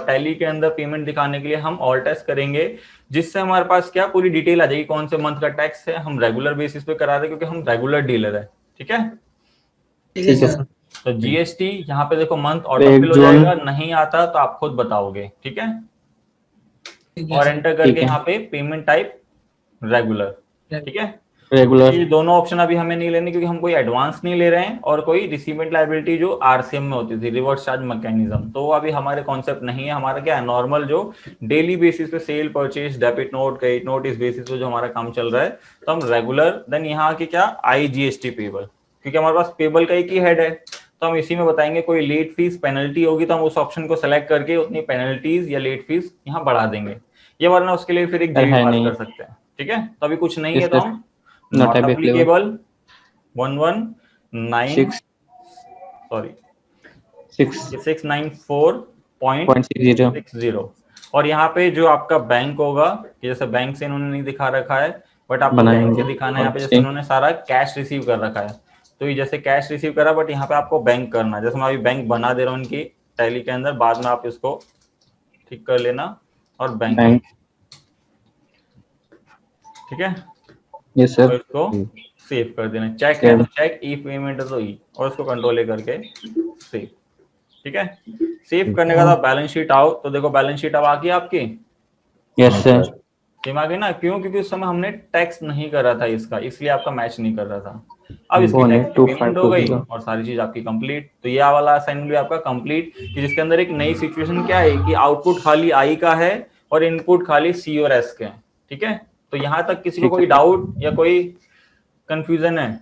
[SPEAKER 3] टैली के अंदर पेमेंट दिखाने के लिए हम ऑल्ट एस करेंगे, जिससे हमारे पास क्या पूरी डिटेल आ जाएगी कौन से मंथ का टैक्स है, हम रेगुलर बेसिस पे करा रहे हैं क्योंकि हम रेगुलर डीलर है, ठीक है।
[SPEAKER 2] ठीक है सर।
[SPEAKER 3] तो GST यहाँ पे देखो मंथ ऑटोफिल हो जाएगा, नहीं आता तो आप खुद बताओगे, ठीक है। और एंटर करके यहाँ पे पेमेंट टाइप रेगुलर, ठीक है।
[SPEAKER 2] रेगुलर
[SPEAKER 3] ये दोनों ऑप्शन अभी हमें नहीं लेने क्योंकि हम कोई एडवांस नहीं ले रहे हैं, और कोई रिसीवमेंट लायबिलिटी जो RCM में होती थी, रिवर्स चार्ज मैकेनिज्म, तो वो अभी हमारे कॉन्सेप्ट नहीं है। हमारा क्या है, नॉर्मल जो डेली बेसिस पे cell purchase debit note credit note इस बेसिस पे जो हमारा काम चल रहा है, तो हम रेगुलर देन यहाँ की क्या IGST पेबल, क्योंकि हमारे पास पेबल का एक ही हेड है, तो हम इसी में बताएंगे कोई लेट फीस पेनल्टी होगी तो हम उस ऑप्शन को सेलेक्ट करके उतनी पेनल्टीज या लेट फीस यहाँ बढ़ा देंगे, ये वरना उसके लिए फिर एक जेल पास कर सकते हैं, ठीक है। तो अभी कुछ नहीं है, तो हम नॉट एप्लीकेबल 694.60 और यहाँ पे जो आपका बैंक होगा, जैसे बैंक से इन्होंने नहीं दिखा रखा है बट आपको बैंक से दिखाना है, यहाँ पे जैसे इन्होंने सारा कैश रिसीव कर रखा है, तो ये जैसे कैश रिसीव करा बट यहाँ पे आपको बैंक करना है, जैसे मैं अभी बैंक बना दे रहा हूँ इनकी टैली के अंदर, बाद में आप इसको ठीक कर लेना और बैंक, ठीक है।
[SPEAKER 2] Yes sir.
[SPEAKER 3] और इसको सेव कर देना, चेक है तो चेक, ई पेमेंट है तो ई, और इसको कंट्रोल करके सेव, ठीक है। सेव करने के बाद बैलेंस शीट आओ, तो देखो बैलेंस शीट अब आ गई आपकी।
[SPEAKER 2] Yes sir.
[SPEAKER 3] सेम आ गई ना, क्यों, क्योंकि उस समय हमने टैक्स नहीं करा था इसका, इसलिए आपका मैच नहीं कर रहा था। अब इसकी टैक्स की पेमेंट हो गई और सारी चीज आपकी कंप्लीट, तो ये वाला असाइनमेंट भी आपका कंप्लीट, कि जिसके अंदर एक नई सिचुएशन क्या है कि आउटपुट खाली आई का है और इनपुट खाली सी और एस के हैं, ठीक है। तो यहाँ तक किसी को कोई डाउट या कोई कंफ्यूजन है?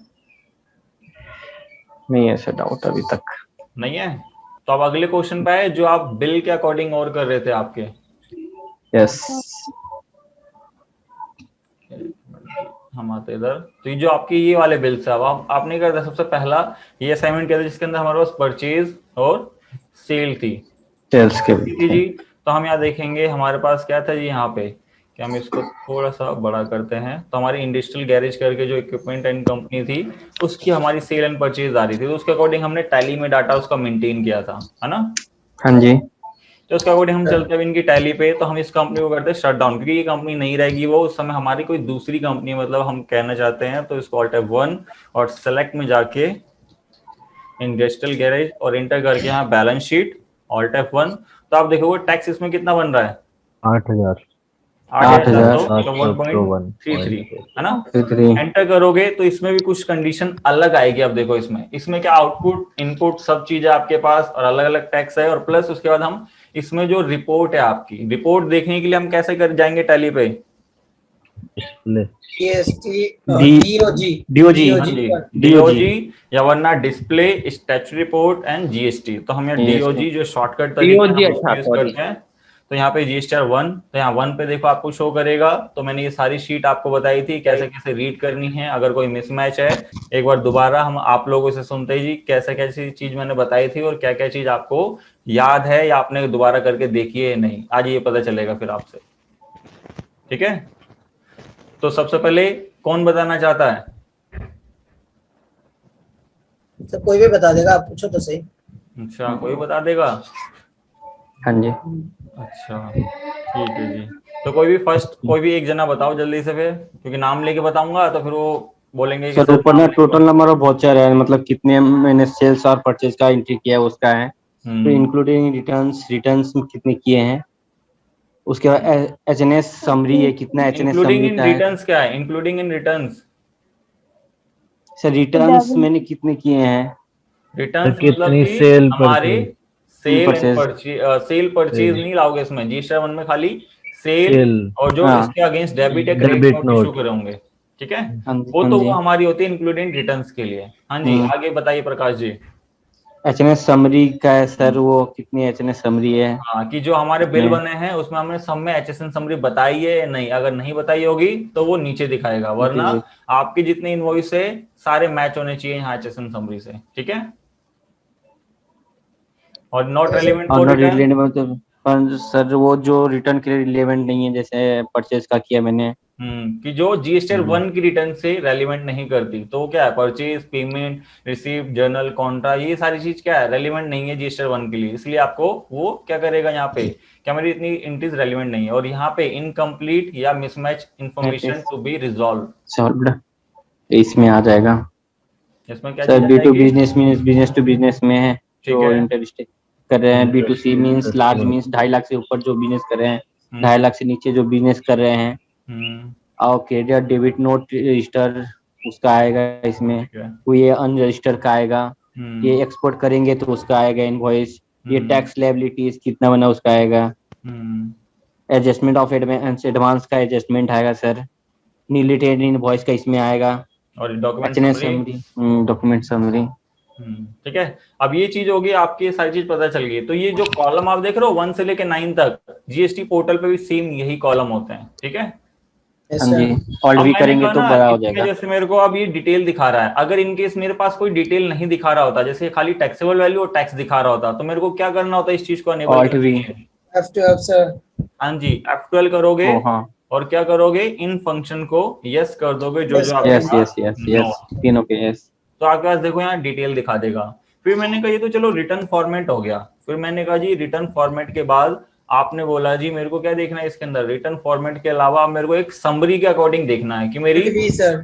[SPEAKER 2] नहीं है सर, डाउट अभी तक
[SPEAKER 3] नहीं है, तो अब अगले क्वेश्चन पे आए जो आप बिल के अकॉर्डिंग और कर रहे थे आपके।
[SPEAKER 2] यस।
[SPEAKER 3] हम आते इधर, तो ये जो आपके ये वाले बिल्स है, अब आपने क्या था, सबसे पहला ये असाइनमेंट किया था जिसके अंदर हमारे पास परचेज और सेल थी,
[SPEAKER 2] सेल्स के
[SPEAKER 3] जी। तो हम यहाँ देखेंगे हमारे पास क्या था जी, यहाँ पे कि हम इसको थोड़ा सा बड़ा करते हैं। तो हमारी इंडस्ट्रियल गैरेज करके जो इक्विपमेंट एंड कंपनी थी, उसकी हमारी सेल एंड परचेज आ रही थी, तो उसके अकॉर्डिंग हमने टैली में डाटा उसका मेंटेन किया था, है ना।
[SPEAKER 2] हाँ जी।
[SPEAKER 3] तो उसके अकॉर्डिंग हम चलते हैं इनकी टैली पे। तो हम इस कंपनी को करते हैं शट डाउन, क्योंकि ये कंपनी नहीं रहेगी, वो उस समय हमारी कोई दूसरी कंपनी मतलब हम कहना चाहते हैं। तो इसको ऑल्ट F1 और सेलेक्ट में जाके इंडस्ट्रियल गैरेज और इंटर करके यहाँ बैलेंस शीट ऑल्ट F1। तो आप देखोगे टैक्स इसमें कितना बन रहा है,
[SPEAKER 4] 8,000
[SPEAKER 3] 8,000, तो
[SPEAKER 4] 854
[SPEAKER 3] 1.33, है ना।
[SPEAKER 2] 33।
[SPEAKER 3] एंटर करोगे तो इसमें भी कुछ कंडीशन अलग आएगी। अब देखो इसमें क्या आउटपुट इनपुट सब चीजें आपके पास और अलग अलग टैक्स है। और प्लस उसके बाद हम इसमें जो रिपोर्ट है, आपकी रिपोर्ट देखने के लिए हम कैसे कर जाएंगे टैली पे,
[SPEAKER 4] डिस्प्ले
[SPEAKER 1] जीएसटी
[SPEAKER 2] डीओजी
[SPEAKER 3] डीओजी या वरना display statutory report and GST. तो हम यहाँ डीओजी जो शॉर्टकट तरीका
[SPEAKER 5] DOG,
[SPEAKER 3] है
[SPEAKER 5] अच्छा,
[SPEAKER 3] यूज
[SPEAKER 5] sorry।
[SPEAKER 3] करते हैं। तो यहाँ पे जीएसटीआर 1, तो यहाँ 1 पे देखो आपको शो करेगा। तो मैंने ये सारी शीट आपको बताई थी कैसे कैसे रीड करनी है। अगर कोई मिसमैच है, एक बार दोबारा हम आप लोगों से सुनते ही जी कैसे कैसी चीज मैंने बताई थी और क्या क्या चीज आपको याद है या आपने दोबारा करके देखी है नहीं, आज ये पता चलेगा फिर आपसे, ठीक है। तो सबसे पहले कौन बताना चाहता है?
[SPEAKER 1] तो कोई भी बता देगा, आप पूछो तो सही।
[SPEAKER 3] अच्छा, कोई बता देगा।
[SPEAKER 2] हाँ जी।
[SPEAKER 3] अच्छा ठीक है जी। तो कोई भी एक जना बताओ जल्दी से फिर, क्योंकि नाम लेके बताऊंगा तो फिर वो बोलेंगे कि
[SPEAKER 2] सर
[SPEAKER 3] सर
[SPEAKER 2] ऊपर
[SPEAKER 3] नाम
[SPEAKER 2] ना
[SPEAKER 3] लेके
[SPEAKER 2] टोटल नंबर ऑफ वाउचर है, मतलब कितने मैंने सेल्स और परचेज का एंट्री किया है उसका है। तो इंक्लूडिंग रिटर्न्स कितने किए हैं, उसके बाद एचएनएस समरी है, कितना एचएनएस
[SPEAKER 3] इंक्लूडिंग
[SPEAKER 2] समरी
[SPEAKER 3] इन
[SPEAKER 2] का है।
[SPEAKER 3] रिटर्न्स क्या है? Including in returns,
[SPEAKER 2] sir returns मैंने कितने किए हैं,
[SPEAKER 3] रिटर्न्स मतलब
[SPEAKER 4] कितनी
[SPEAKER 3] कि
[SPEAKER 4] सेल
[SPEAKER 3] हमारे
[SPEAKER 4] purchase
[SPEAKER 3] sale and
[SPEAKER 2] purchase.
[SPEAKER 3] Cell purchase
[SPEAKER 4] sale
[SPEAKER 3] नहीं लाओगे इसमें, जीएसटी 1 में खाली सेल
[SPEAKER 4] सेल
[SPEAKER 3] और जो
[SPEAKER 2] हाँ
[SPEAKER 3] इसके अगेंस्ट डेबिट या credit
[SPEAKER 4] debit
[SPEAKER 3] note issue
[SPEAKER 4] note
[SPEAKER 3] करे होंगे, ठीक है।
[SPEAKER 2] हाँ जी।
[SPEAKER 3] वो
[SPEAKER 2] हाँ
[SPEAKER 3] तो
[SPEAKER 2] जी।
[SPEAKER 3] वो हमारी होती है इंक्लूडिंग रिटर्न्स के लिए। हाँ जी, आगे बताइए प्रकाश जी।
[SPEAKER 2] एचएनएस समरी का है सर, वो कितनी एचएनएस समरी है
[SPEAKER 3] हाँ, कि जो हमारे बिल
[SPEAKER 2] उसमें।
[SPEAKER 3] बने हैं उसमें हमने सब में एचएसएन समरी बताई है या नहीं। अगर नहीं बताई होगी तो वो नीचे दिखाएगा, वरना आपके जितने इनवॉइस है सारे मैच होने चाहिए यहाँ एचएसएन समरी से, ठीक है। और नॉट रेलिवेंट
[SPEAKER 2] और
[SPEAKER 3] फॉर
[SPEAKER 2] नॉट
[SPEAKER 3] रिटर्न,
[SPEAKER 2] रिलेवेंट मतलब, पर सर वो जो रिटर्न के लिए रिलेवेंट नहीं है, जैसे परचेज का किया मैंने।
[SPEAKER 3] कि जो जीएसटीआर 1 की रिटर्न से रेलिवेंट नहीं करती, तो वो क्या है, purchase, payment, receive, journal, Contra, ये सारी चीज क्या है, रेलिवेंट नहीं है जीएसटीआर 1 के लिए। इसलिए आपको वो क्या करेगा यहाँ पे, क्या मेरी इतनी एंट्रीज रेलिवेंट नहीं है। और यहाँ पे इनकम्प्लीट या mismatch information to be resolved,
[SPEAKER 2] solved इसमें आ जाएगा।
[SPEAKER 3] इसमें क्या
[SPEAKER 2] सर
[SPEAKER 3] चीज आ
[SPEAKER 2] बी टू
[SPEAKER 3] जाएगी?
[SPEAKER 2] Business means business to business में है,
[SPEAKER 3] ठीक
[SPEAKER 2] जो
[SPEAKER 3] है।
[SPEAKER 2] इंटरेस्ट कर रहे हैं। B to C means large
[SPEAKER 4] interest
[SPEAKER 2] means 2.5 lakh से ऊपर जो बिजनेस कर रहे हैं,
[SPEAKER 3] हम्म
[SPEAKER 2] 2.5 लाख से नीचे जो बिजनेस कर रहे हैं।
[SPEAKER 3] हम्म,
[SPEAKER 2] और क्रेडिट डेबिट नोट रजिस्टर उसका आएगा इसमें।
[SPEAKER 3] ठीक है।
[SPEAKER 2] कोई ये अनरजिस्टर का आएगा, ये एक्सपोर्ट करेंगे तो उसका आएगा इनवॉइस। ये टैक्स लायबिलिटीज कितना बना उसका आएगा। एडजस्टमेंट ऑफ एडवांस का एडजस्टमेंट आएगा सर। नीली ट्रेड इनवॉइस का इसमें आएगा।
[SPEAKER 3] और document
[SPEAKER 2] HNS
[SPEAKER 3] summary,
[SPEAKER 2] summary, document summary.
[SPEAKER 3] ठीक है। अब ये चीज होगी आपकी, सारी चीज पता चल गई। तो ये जो कॉलम आप देख रहे हो 1 से लेके 9 तक, जीएसटी पोर्टल पे भी सेम यही कॉलम होते हैं, ठीक है।
[SPEAKER 2] हाँ जी, ऑल्ट
[SPEAKER 3] अब
[SPEAKER 2] भी
[SPEAKER 3] मैंने
[SPEAKER 2] करेंगे
[SPEAKER 3] कहा
[SPEAKER 2] तो
[SPEAKER 3] ना,
[SPEAKER 2] बड़ा हो
[SPEAKER 3] इसमें
[SPEAKER 2] जाएगा।
[SPEAKER 3] जैसे मेरे को अब ये डिटेल दिखा रहा है, अगर इनकेस मेरे पास कोई डिटेल नहीं दिखा रहा होता, जैसे खाली टैक्सेबल वैल्यू और टैक्स दिखा रहा होता, तो मेरे को क्या करना होता है, इस चीज को अनेबल
[SPEAKER 2] ऑल्ट
[SPEAKER 3] करने
[SPEAKER 2] भी।
[SPEAKER 3] के लिए?
[SPEAKER 1] F12 sir.
[SPEAKER 3] हाँ जी, F12 करोगे
[SPEAKER 2] ओ हाँ।
[SPEAKER 3] और क्या करोगे, इन फंक्शन को यस कर दोगे, जो
[SPEAKER 1] Yes,
[SPEAKER 3] जो आपके
[SPEAKER 2] यस
[SPEAKER 3] पास
[SPEAKER 2] यस यस
[SPEAKER 3] नो,
[SPEAKER 2] यस, तीनों के यस।
[SPEAKER 3] तो आपके पास देखो यहाँ डिटेल दिखा देगा। फिर मैंने कहा ये तो चलो रिटर्न फॉर्मेट हो गया। फिर मैंने कहा जी रिटर्न फॉर्मेट के बाद आपने बोला जी मेरे को क्या देखना है इसके अंदर, रिटर्न फॉर्मेट के अलावा मेरे को एक समरी के अकॉर्डिंग देखना है कि मेरी
[SPEAKER 1] Alt V सर।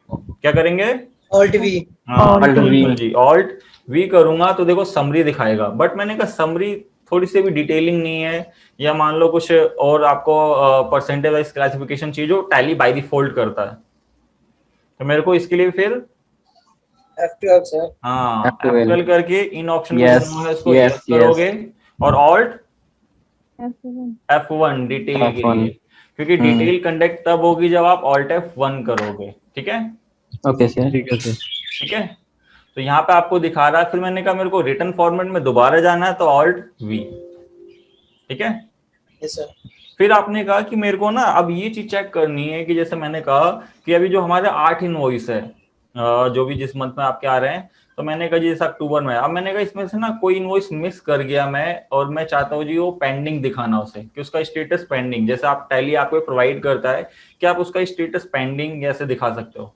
[SPEAKER 3] क्या करेंगे।
[SPEAKER 1] Alt V।
[SPEAKER 3] हाँ
[SPEAKER 2] Alt V।
[SPEAKER 3] बिल्कुल जी, ऑल्ट वी करूंगा तो देखो समरी दिखाएगा। बट मैंने कहा समरी थोड़ी सी भी डिटेलिंग नहीं है, या मान लो कुछ और आपको परसेंटेज वाइज क्लासिफिकेशन चीज जो टैली बाय डिफॉल्ट करता है, तो मेरे को इसके लिए फिर
[SPEAKER 1] F12 सर।
[SPEAKER 3] हाँ
[SPEAKER 2] F12
[SPEAKER 3] F12 करके इन ऑप्शन को
[SPEAKER 2] यस
[SPEAKER 3] जो है इसको
[SPEAKER 2] यस
[SPEAKER 3] यस करोगे। और ऑल्ट F1 डिटेल के
[SPEAKER 2] F1।
[SPEAKER 3] लिए, क्योंकि डिटेल कंडक्ट तब होगी जब आप ऑल्ट F1 करोगे, ठीक है।
[SPEAKER 2] Okay sir.
[SPEAKER 4] ठीक है सर।
[SPEAKER 3] ठीक है, तो यहाँ पे आपको दिखा रहा है। फिर मैंने कहा मेरे को रिटर्न फॉर्मेट में दोबारा जाना है, तो ऑल्ट वी, ठीक है।
[SPEAKER 1] Yes sir.
[SPEAKER 3] फिर आपने कहा कि मेरे को ना अब ये चीज चेक करनी है कि जैसे मैंने कहा कि अभी जो हमारे 8 इनवॉइस है जो भी जिस मंथ में आपके आ रहे हैं, तो मैंने कहा जी जैसे अक्टूबर में, अब मैंने कहा इसमें से ना कोई इनवॉइस मिस कर गया मैं, और मैं चाहता हूँ जी वो पेंडिंग दिखाना उसे, कि उसका स्टेटस पेंडिंग, जैसे आप टैली आपको प्रोवाइड करता है कि आप उसका स्टेटस पेंडिंग ऐसे दिखा सकते हो।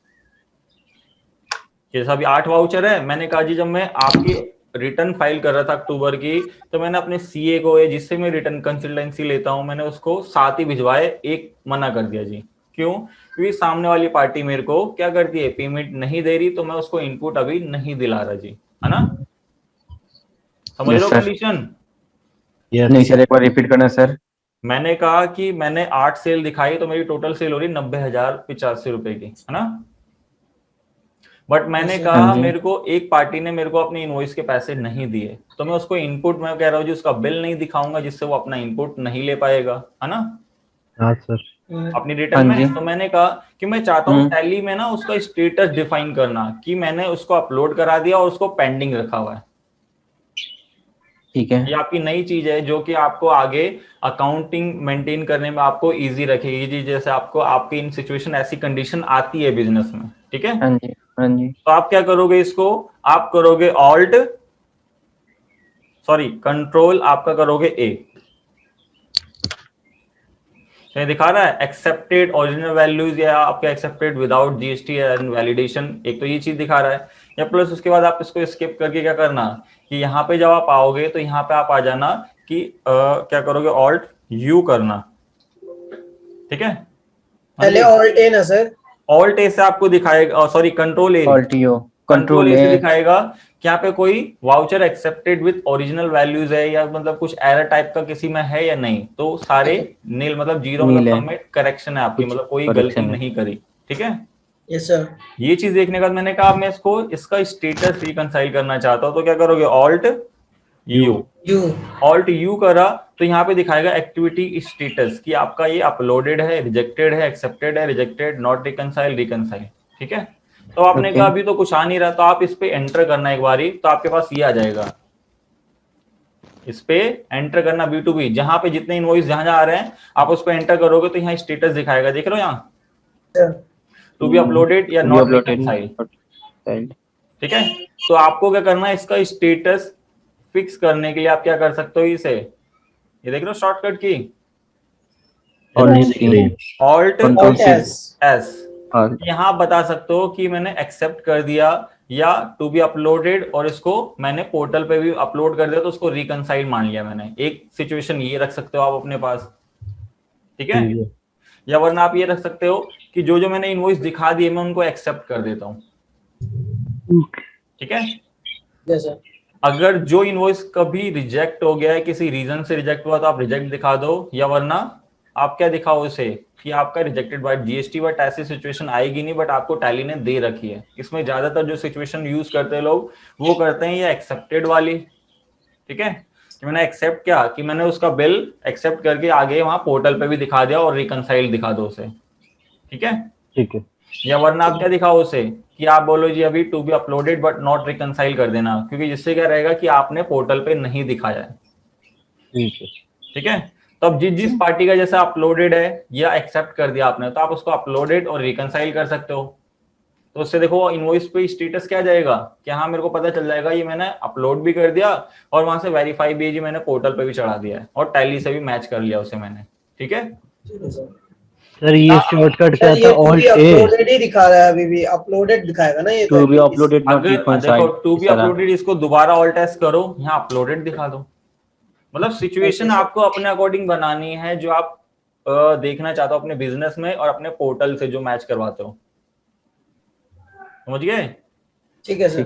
[SPEAKER 3] जैसा अभी 8 वाउचर है, मैंने कहा जी जब मैं आपकी रिटर्न फाइल कर रहा था अक्टूबर की, तो मैंने अपने सीए को, या जिससे मैं रिटर्न कंसल्टेंसी लेता हूं, मैंने उसको 7 ही भिजवाए, एक मना कर दिया जी। क्यों? क्योंकि सामने वाली पार्टी मेरे को क्या करती है, पेमेंट नहीं दे रही, तो मैं उसको इनपुट अभी नहीं दिला रहा जी, है ना? समझ लो कंडीशन।
[SPEAKER 2] नहीं सर, एक बार रिपीट करना सर।
[SPEAKER 3] मैंने कहा कि मैंने 8 सेल दिखाई, तो मेरी टोटल सेल हो रही 90,085 रुपए की, है ना? बट मैंने कहा मेरे को एक पार्टी ने मेरे को अपने इनवॉइस के पैसे नहीं दिए, तो मैं उसको इनपुट, मैं कह रहा हूँ जी उसका बिल नहीं दिखाऊंगा, जिससे वो अपना इनपुट नहीं ले पाएगा, है ना?
[SPEAKER 4] हाँ सर।
[SPEAKER 3] अपनी रिटर्न में। तो मैंने कहा कि मैं चाहता हूँ टैली में ना उसका स्टेटस डिफाइन करना, कि मैंने उसको अपलोड करा दिया और उसको पेंडिंग रखा हुआ है।
[SPEAKER 2] ठीक है,
[SPEAKER 3] ये आपकी नई चीज है जो कि आपको आगे अकाउंटिंग मेंटेन करने में आपको इजी रखेगी जी, जैसे आपको आपकी इन सिचुएशन ऐसी कंडीशन आती है बिजनेस में, ठीक है?
[SPEAKER 2] हाँ जी, हाँ जी।
[SPEAKER 3] तो आप क्या करोगे, इसको आप करोगे कंट्रोल आपका करोगे ए। ये दिखा रहा है एक्सेप्टेड ओरिजिनल वैल्यूज, या आपका accepted without GST and validation, एक तो ये चीज दिखा रहा है। या प्लस उसके बाद आप इसको स्किप करके क्या करना, कि यहाँ पे जब आप आओगे तो यहाँ पे आप आ जाना कि क्या करोगे, ऑल्ट यू करना, ठीक है?
[SPEAKER 1] पहले ऑल्ट ए ना सर,
[SPEAKER 3] ऑल्ट ए से आपको दिखाएगा, सॉरी कंट्रोल ए, कंट्रोल ए से दिखाएगा कि यहाँ पे कोई voucher accepted with original values है, या मतलब कुछ एरर टाइप का किसी में है या नहीं, तो सारे नील, मतलब जीरो, मतलब हमें करेक्शन है आपकी, मतलब कोई गलती नहीं करी, ठीक है?
[SPEAKER 1] Yes sir.
[SPEAKER 3] ये चीज देखने के बाद मैंने कहा मैं इसको इसका स्टेटस रिकंसाइल करना चाहता हूं, तो क्या करोगे, ऑल्ट यू करा, तो यहाँ पे दिखाएगा एक्टिविटी स्टेटस, कि आपका ये अपलोडेड है, रिजेक्टेड है, एक्सेप्टेड है, रिजेक्टेड, नॉट रिकंसाइल, रिकंसाइल, ठीक है? तो आपने कहा अभी तो कुछ आ नहीं रहा, तो आप इस पे एंटर करना एक बारी, तो आपके पास ये आ जाएगा, इस पे एंटर करना B2B, जहां पे जितने इनवॉइस जहां आ रहे हैं आप उस पे एंटर करोगे, तो यहाँ स्टेटस दिखाएगा, देख रहे हो यहाँ, टू बी अपलोडेड या नॉट रिकंसाइल, ठीक है? तो आपको क्या करना है, इसका स्टेटस फिक्स करने के लिए आप क्या कर सकते हो, इसे ये देख रहे हो शॉर्टकट की, ऑल्ट एस, यहाँ बता सकते हो कि मैंने एक्सेप्ट कर दिया या टू बी अपलोडेड, और इसको मैंने पोर्टल पे भी अपलोड कर दिया, तो उसको रिकंसाइल मान लिया मैंने। एक सिचुएशन ये रख सकते हो आप अपने पास, ठीक है? या वरना आप ये रख सकते हो कि जो जो मैंने इनवॉइस दिखा दिए मैं उनको एक्सेप्ट कर देता हूँ, ठीक है?
[SPEAKER 1] जैसा
[SPEAKER 3] अगर जो इनवॉइस कभी रिजेक्ट हो गया है, किसी रीजन से रिजेक्ट हुआ, तो आप रिजेक्ट दिखा दो, या वरना आप क्या दिखाओ उसे कि आपका रिजेक्टेड बाय जीएसटी, बट ऐसी सिचुएशन आएगी नहीं, बट आपको टैली ने दे रखी है। इसमें ज्यादातर जो सिचुएशन यूज करते हैं लोग, वो करते हैं ये एक्सेप्टेड वाली, ठीक है? कि मैंने एक्सेप्ट किया, कि मैंने उसका बिल एक्सेप्ट करके आगे वहां पोर्टल पे भी दिखा दिया, और रिकंसाइल दिखा दो उसे, ठीक है?
[SPEAKER 4] ठीक है।
[SPEAKER 3] या वरना आप क्या दिखाओ उसे, कि आप बोलो जी अभी to be uploaded but not reconcile कर देना, क्योंकि जिससे क्या रहेगा कि आपने पोर्टल पे नहीं दिखाया है,
[SPEAKER 4] ठीक है।
[SPEAKER 3] ठीक है? तो अब जिस पार्टी का जैसा अपलोडेड है या एक्सेप्ट कर दिया आपने, तो आप उसको अपलोडेड और रिकंसाइल कर सकते हो। तो उससे देखो इनवॉइस पे स्टेटस क्या जाएगा, कि हाँ मेरे को पता चल जाएगा ये मैंने अपलोड भी कर दिया, और वहां से वेरीफाई भी मैंने पोर्टल पे भी चढ़ा दिया है, और टैली से भी मैच कर लिया उसे मैंने, ठीक है?
[SPEAKER 4] सर ये शॉर्टकट क्या था, ऑल्ट ए
[SPEAKER 1] अपलोडेड ही दिखा रहा है, अभी भी अपलोडेड दिखाएगा ना ये,
[SPEAKER 2] टू बी अपलोडेड नॉट
[SPEAKER 3] अगर देखो
[SPEAKER 2] रिकंसाइल्ड,
[SPEAKER 3] टू बी अपलोडेड, इसको दोबारा ऑल्ट एस करो, यहाँ अपलोडेड दिखा दो। मतलब सिचुएशन आपको अपने अकॉर्डिंग बनानी है, जो आप देखना चाहते हो अपने बिजनेस में और अपने पोर्टल से जो मैच करवाते हो, समझ गए?
[SPEAKER 1] ठीक है सर,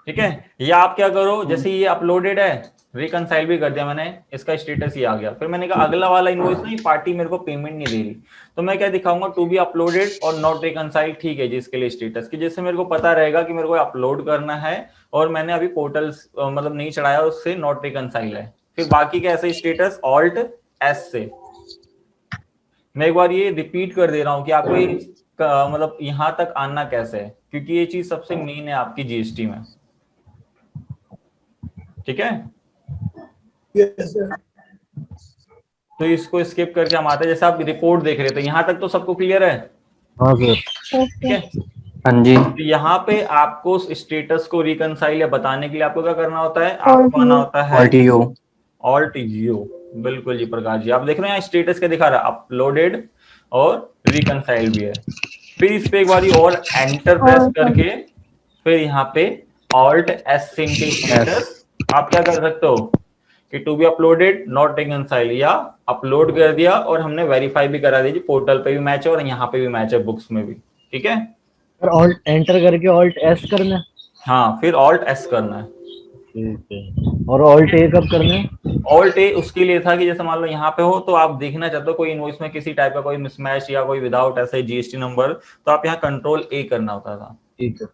[SPEAKER 3] ठीक है? या आप क्या करो, जैसे ये अपलोडेड है, रिकंसाइल भी कर दिया मैंने, इसका स्टेटस ये आ गया, फिर मैंने कहा अगला वाला इनवॉइस नहीं, पार्टी मेरे को पेमेंट नहीं दे रही, तो मैं क्या दिखाऊंगा, टू बी अपलोडेड और नॉट रिकंसाइल, ठीक है जी, इसके लिए स्टेटस की, जिससे मेरे को पता रहेगा कि मेरे को अपलोड करना है, और मैंने अभी पोर्टल मतलब नहीं चढ़ाया, उससे नॉट रिकंसाइल है। फिर बाकी का ऐसे स्टेटस ऑल्ट एस से। मैं एक बार ये रिपीट कर दे रहा हूँ कि आपको ये मतलब यहां तक आना कैसे है, क्योंकि ये चीज सबसे मेन है आपकी जीएसटी में, ठीक है?
[SPEAKER 1] Yes sir.
[SPEAKER 3] तो इसको स्किप करके हम आते हैं, जैसे आप रिपोर्ट देख रहे थे, यहां तक तो सबको क्लियर है?
[SPEAKER 4] हाँ सर।
[SPEAKER 3] ठीक है?
[SPEAKER 2] हाँ जी।
[SPEAKER 3] तो यहाँ पे आपको स्टेटस को रिकंसाइल या बताने के लिए आपको क्या करना होता है, आपको आना होता है
[SPEAKER 2] ऑल्ट यू।
[SPEAKER 3] Alt you. बिल्कुल जी प्रकाश जी, आप देख रहे हैं यहाँ स्टेटस क्या दिखा रहा है, अपलोडेड और रिकंसाइल भी है। फिर इस पे एक बार और एंटर प्रेस करके फिर यहाँ पे ऑल्ट एस सिंक के स्टेटस आप क्या कर सकते हो कि to be uploaded not reconcile, या अपलोड कर दिया और हमने वेरीफाई भी करा दी, पोर्टल पे भी मैच है और यहाँ पे भी मैच है, बुक्स में भी। ठीक है,
[SPEAKER 4] और ऑल्ट एंटर करके ऑल्ट एस करना है।
[SPEAKER 3] हाँ फिर ऑल्ट एस करना है।
[SPEAKER 4] ठीक है, और ऑल्ट ए कब करना है?
[SPEAKER 3] ऑल्ट ए उसके लिए था कि जैसे मान लो यहाँ पे हो तो आप देखना चाहते हो कोई इनवॉइस में किसी टाइप का कोई मिसमैच या कोई विदाउट ऐसे जीएसटी नंबर, तो आप यहाँ कंट्रोल ए करना होता था।
[SPEAKER 4] ठीक है।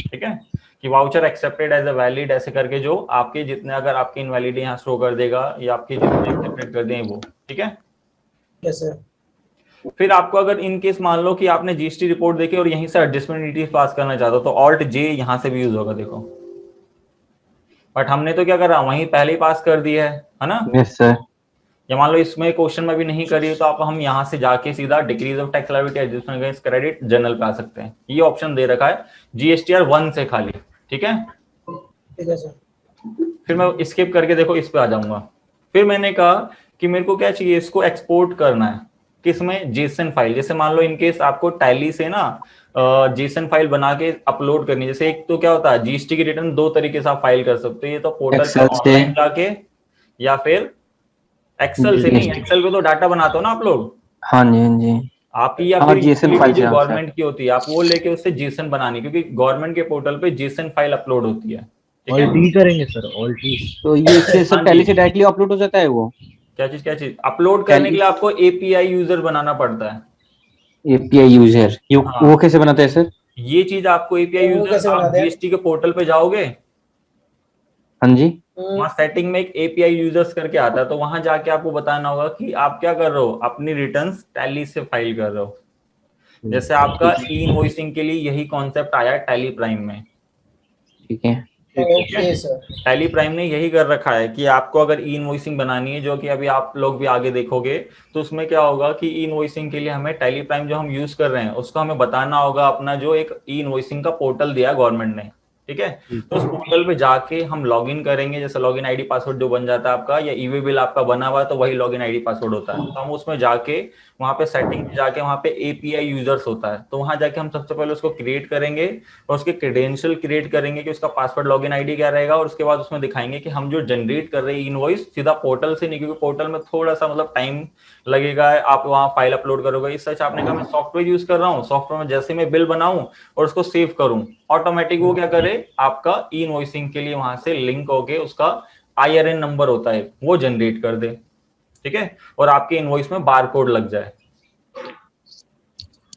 [SPEAKER 3] ठीक है, कि voucher accepted as a valid ऐसे करके जो आपके जितने अगर आपके इनवैलिड यहाँ शो कर देगा या आपके जितने एक्सेप्टेड कर दें वो। ठीक है,
[SPEAKER 1] कैसे?
[SPEAKER 3] फिर आपको अगर इन केस मान लो कि आपने जीएसटी रिपोर्ट देखी और यहीं से एडजस्टमेंट डिटेल्स पास करना चाहते हो तो ऑल्ट जे यहाँ से भी यूज होगा, देखो। बट हमने तो क्या करा, वहीं पहले ही पास कर दी है ना।
[SPEAKER 2] Yes sir.
[SPEAKER 3] या मान लो इसमें क्वेश्चन में भी नहीं करी तो आप हम यहाँ से जाके सीधा decrease of tax liability adjustment against credit general पे आ सकते हैं। ये ऑप्शन दे रखा है जीएसटीआर 1 से खाली। ठीक है,
[SPEAKER 1] ठीक है सर।
[SPEAKER 3] फिर मैं स्किप करके देखो इस पे आ जाऊंगा। फिर मैंने कहा कि मेरे को क्या चाहिए, इसको एक्सपोर्ट करना है किसमें, जेसन फाइल। जैसे मान लो इनकेस आपको टैली से ना जेसन फाइल बना के अपलोड करनी है। जैसे एक तो क्या होता है जीएसटी की रिटर्न दो तरीके से आप फाइल कर सकते हो, ये तो पोर्टल पे
[SPEAKER 2] Excel से।
[SPEAKER 3] ऑनलाइन जाके या फिर एक्सेल से। नहीं, एक्सेल पे तो डाटा बनाते हो ना आप लोग,
[SPEAKER 2] हाँ जी हाँ जी।
[SPEAKER 3] आप ही या
[SPEAKER 2] हाँ,
[SPEAKER 3] फिर
[SPEAKER 2] JSON
[SPEAKER 3] कोई भी
[SPEAKER 2] फाइल
[SPEAKER 3] जो
[SPEAKER 2] से, हाँ,
[SPEAKER 3] गवर्नमेंट की होती है आप वो लेके उससे जेसन बनानी, क्योंकि गवर्नमेंट के पोर्टल पे जेसन फाइल अपलोड होती है। ठीक है,
[SPEAKER 4] ऑल्ट ई करेंगे सर, ऑल्ट ई।
[SPEAKER 2] तो ये इससे
[SPEAKER 3] हाँ
[SPEAKER 2] सब टैली
[SPEAKER 3] जी।
[SPEAKER 2] से डायरेक्टली अपलोड हो जाता है वो?
[SPEAKER 3] क्या चीज अपलोड करने के लिए आपको एपीआई यूजर बनाना पड़ता है।
[SPEAKER 2] एपीआई यूजर
[SPEAKER 3] हाँ,
[SPEAKER 2] वो कैसे बनाते हैं सर?
[SPEAKER 3] ये चीज आपको एपीआई
[SPEAKER 1] वो
[SPEAKER 3] यूजर,
[SPEAKER 1] कैसे
[SPEAKER 3] आप
[SPEAKER 1] बनाते हैं?
[SPEAKER 3] जीएसटी के पोर्टल पे जाओगे,
[SPEAKER 2] हाँ जी।
[SPEAKER 3] वहां सेटिंग में एक एपीआई यूजर्स करके आता है, तो वहां जाके आपको बताना होगा कि आप क्या कर रहे हो, अपनी रिटर्न्स टैली से फाइल कर रहे हो। जैसे आपका ई इनवॉइसिंग के लिए यही कॉन्सेप्ट आया टैली प्राइम में।
[SPEAKER 2] ठीक है।
[SPEAKER 1] Okay sir.
[SPEAKER 3] टैली प्राइम ने यही कर रखा है कि आपको अगर ई इनवॉइसिंग बनानी है, जो कि अभी आप लोग भी आगे देखोगे, तो उसमें क्या होगा कि ई इनवॉइसिंग के लिए हमें टैली प्राइम जो हम यूज कर रहे हैं उसको हमें बताना होगा अपना जो एक ई इनवॉइसिंग का पोर्टल दिया गवर्नमेंट ने। ठीक है, तो उस पोर्टल पे जाके हम लॉगिन करेंगे। जैसे लॉगिन आईडी पासवर्ड जो बन जाता है आपका, या ईवे बिल आपका बना हुआ है तो वही लॉगिन आईडी पासवर्ड होता है। तो हम उसमें जाके वहां पे सेटिंग में जाके वहां पे एपीआई यूजर्स होता है, तो वहां जाके हम सबसे पहले उसको क्रिएट करेंगे और उसके क्रेडेंशियल क्रिएट करेंगे कि उसका पासवर्ड लॉगिन आईडी क्या रहेगा, और उसके बाद उसमें दिखाएंगे कि हम जो जनरेट कर रहे हैं इनवॉइस सीधा पोर्टल से नहीं, क्योंकि पोर्टल में थोड़ा सा मतलब टाइम लगेगा, आप वहां फाइल अपलोड करोगे। इस सच आपने कहा मैं सॉफ्टवेयर यूज कर रहा हूँ, सॉफ्टवेयर में जैसे मैं बिल बनाऊं और उसको सेव करूं, ऑटोमेटिक वो क्या करे आपका ई इनवॉइसिंग के लिए वहां से लिंक होके उसका आईआरएन नंबर होता है वो जनरेट कर दे। ठीक है, और आपके इनवॉइस में बार कोड लग जाए।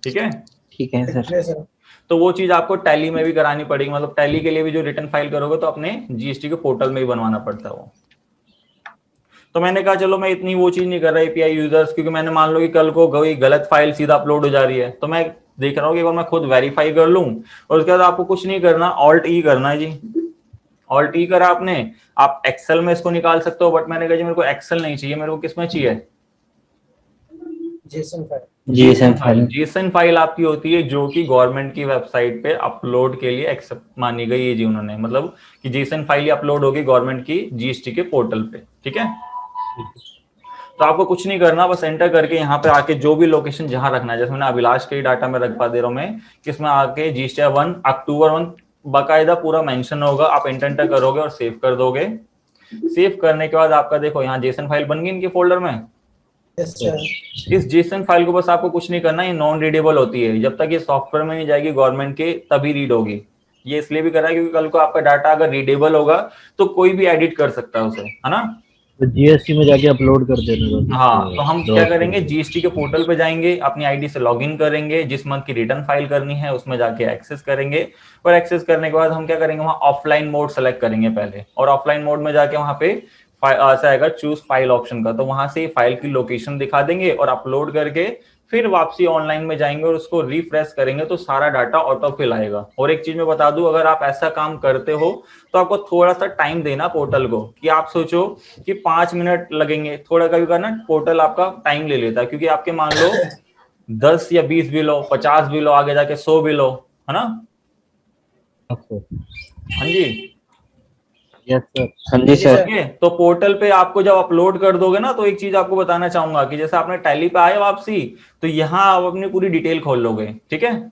[SPEAKER 3] ठीक है,
[SPEAKER 2] ठीक है सर।
[SPEAKER 3] तो वो चीज आपको टैली में भी करानी पड़ेगी, मतलब टैली के लिए भी जो रिटर्न फाइल करोगे तो अपने जीएसटी के पोर्टल में ही बनवाना पड़ता है वो। तो मैंने कहा चलो मैं इतनी वो चीज नहीं कर रहा एपीआई यूजर्स, क्योंकि मैंने मान लो कि कल को कोई गलत फाइल सीधा अपलोड हो जा रही है, तो मैं देख रहा हूँ कि मैं खुद वेरीफाई कर लूं। और उसके बाद आपको कुछ नहीं करना, ऑल्ट ई करना है जी। ऑल्ट ई करा आपने, आप एक्सेल में इसको निकाल सकते हो, बट मैंने कहा जी मेरे को एक्सेल नहीं चाहिए, मेरे को किस में चाहिए,
[SPEAKER 1] JSON file.
[SPEAKER 2] GSM file.
[SPEAKER 3] JSON file आपकी होती है जो कि गवर्नमेंट की वेबसाइट पे अपलोड के लिए एक्सेप्ट मानी गई है जी उन्होंने, मतलब कि जेसन फाइल ही अपलोड होगी गवर्नमेंट की जीएसटी के पोर्टल पे। ठीक है, तो आपको कुछ नहीं करना, बस एंटर करके यहाँ पे आके जो भी लोकेशन जहां रखना है, जैसे मैंने अभिलाष के डाटा में रख पा दे रहा हूँ मैं, किसमें आके जीएसटी 1 अक्टूबर 1 बाकायदा पूरा मेंशन होगा, आप एंटर करोगे और सेव कर दोगे। सेव करने के बाद आपका देखो यहाँ जेसन फाइल बन गई इनके फोल्डर में। इस जेसन फाइल को बस आपको कुछ नहीं करना, ये नॉन रीडेबल होती है, जब तक ये सॉफ्टवेयर में नहीं जाएगी गवर्नमेंट के तभी रीड होगी। ये इसलिए भी करा है क्योंकि कल को आपका डाटा अगर रीडेबल होगा तो कोई भी एडिट कर सकता है उसे, है ना।
[SPEAKER 4] तो जीएसटी में जाके अपलोड कर देना।
[SPEAKER 3] हाँ, तो हम क्या करेंगे, जीएसटी के पोर्टल पे जाएंगे, अपनी आईडी से लॉगिन करेंगे, जिस मंथ की रिटर्न फाइल करनी है उसमें जाके एक्सेस करेंगे, और एक्सेस करने के बाद हम क्या करेंगे, वहां ऑफलाइन मोड सेलेक्ट करेंगे पहले, और ऑफलाइन मोड में जाके वहां पे ऐसा आएगा चूज फाइल ऑप्शन का, तो वहां से फाइल की लोकेशन दिखा देंगे और अपलोड करके फिर वापसी ऑनलाइन में जाएंगे और उसको रिफ्रेश करेंगे तो सारा डाटा ऑटो फिल आएगा। और एक चीज मैं बता दूं, अगर आप ऐसा काम करते हो तो आपको थोड़ा सा टाइम देना पोर्टल को, कि आप सोचो कि 5 मिनट लगेंगे, थोड़ा कभी का ना पोर्टल आपका टाइम ले लेता है, क्योंकि आपके मान लो 10 या 20 बिल हो, 50 बिल हो, आगे जाके 100 बिल हो, है ना? हाँ जी,
[SPEAKER 4] यस सर।
[SPEAKER 2] हाँ जी सर।
[SPEAKER 3] ठीक है। तो पोर्टल पे आपको जब अपलोड कर दोगे ना, तो एक चीज आपको बताना चाहूंगा कि जैसे आपने टैली पे आए वापसी, तो यहाँ आप अपनी पूरी डिटेल खोल लोगे, ठीक है,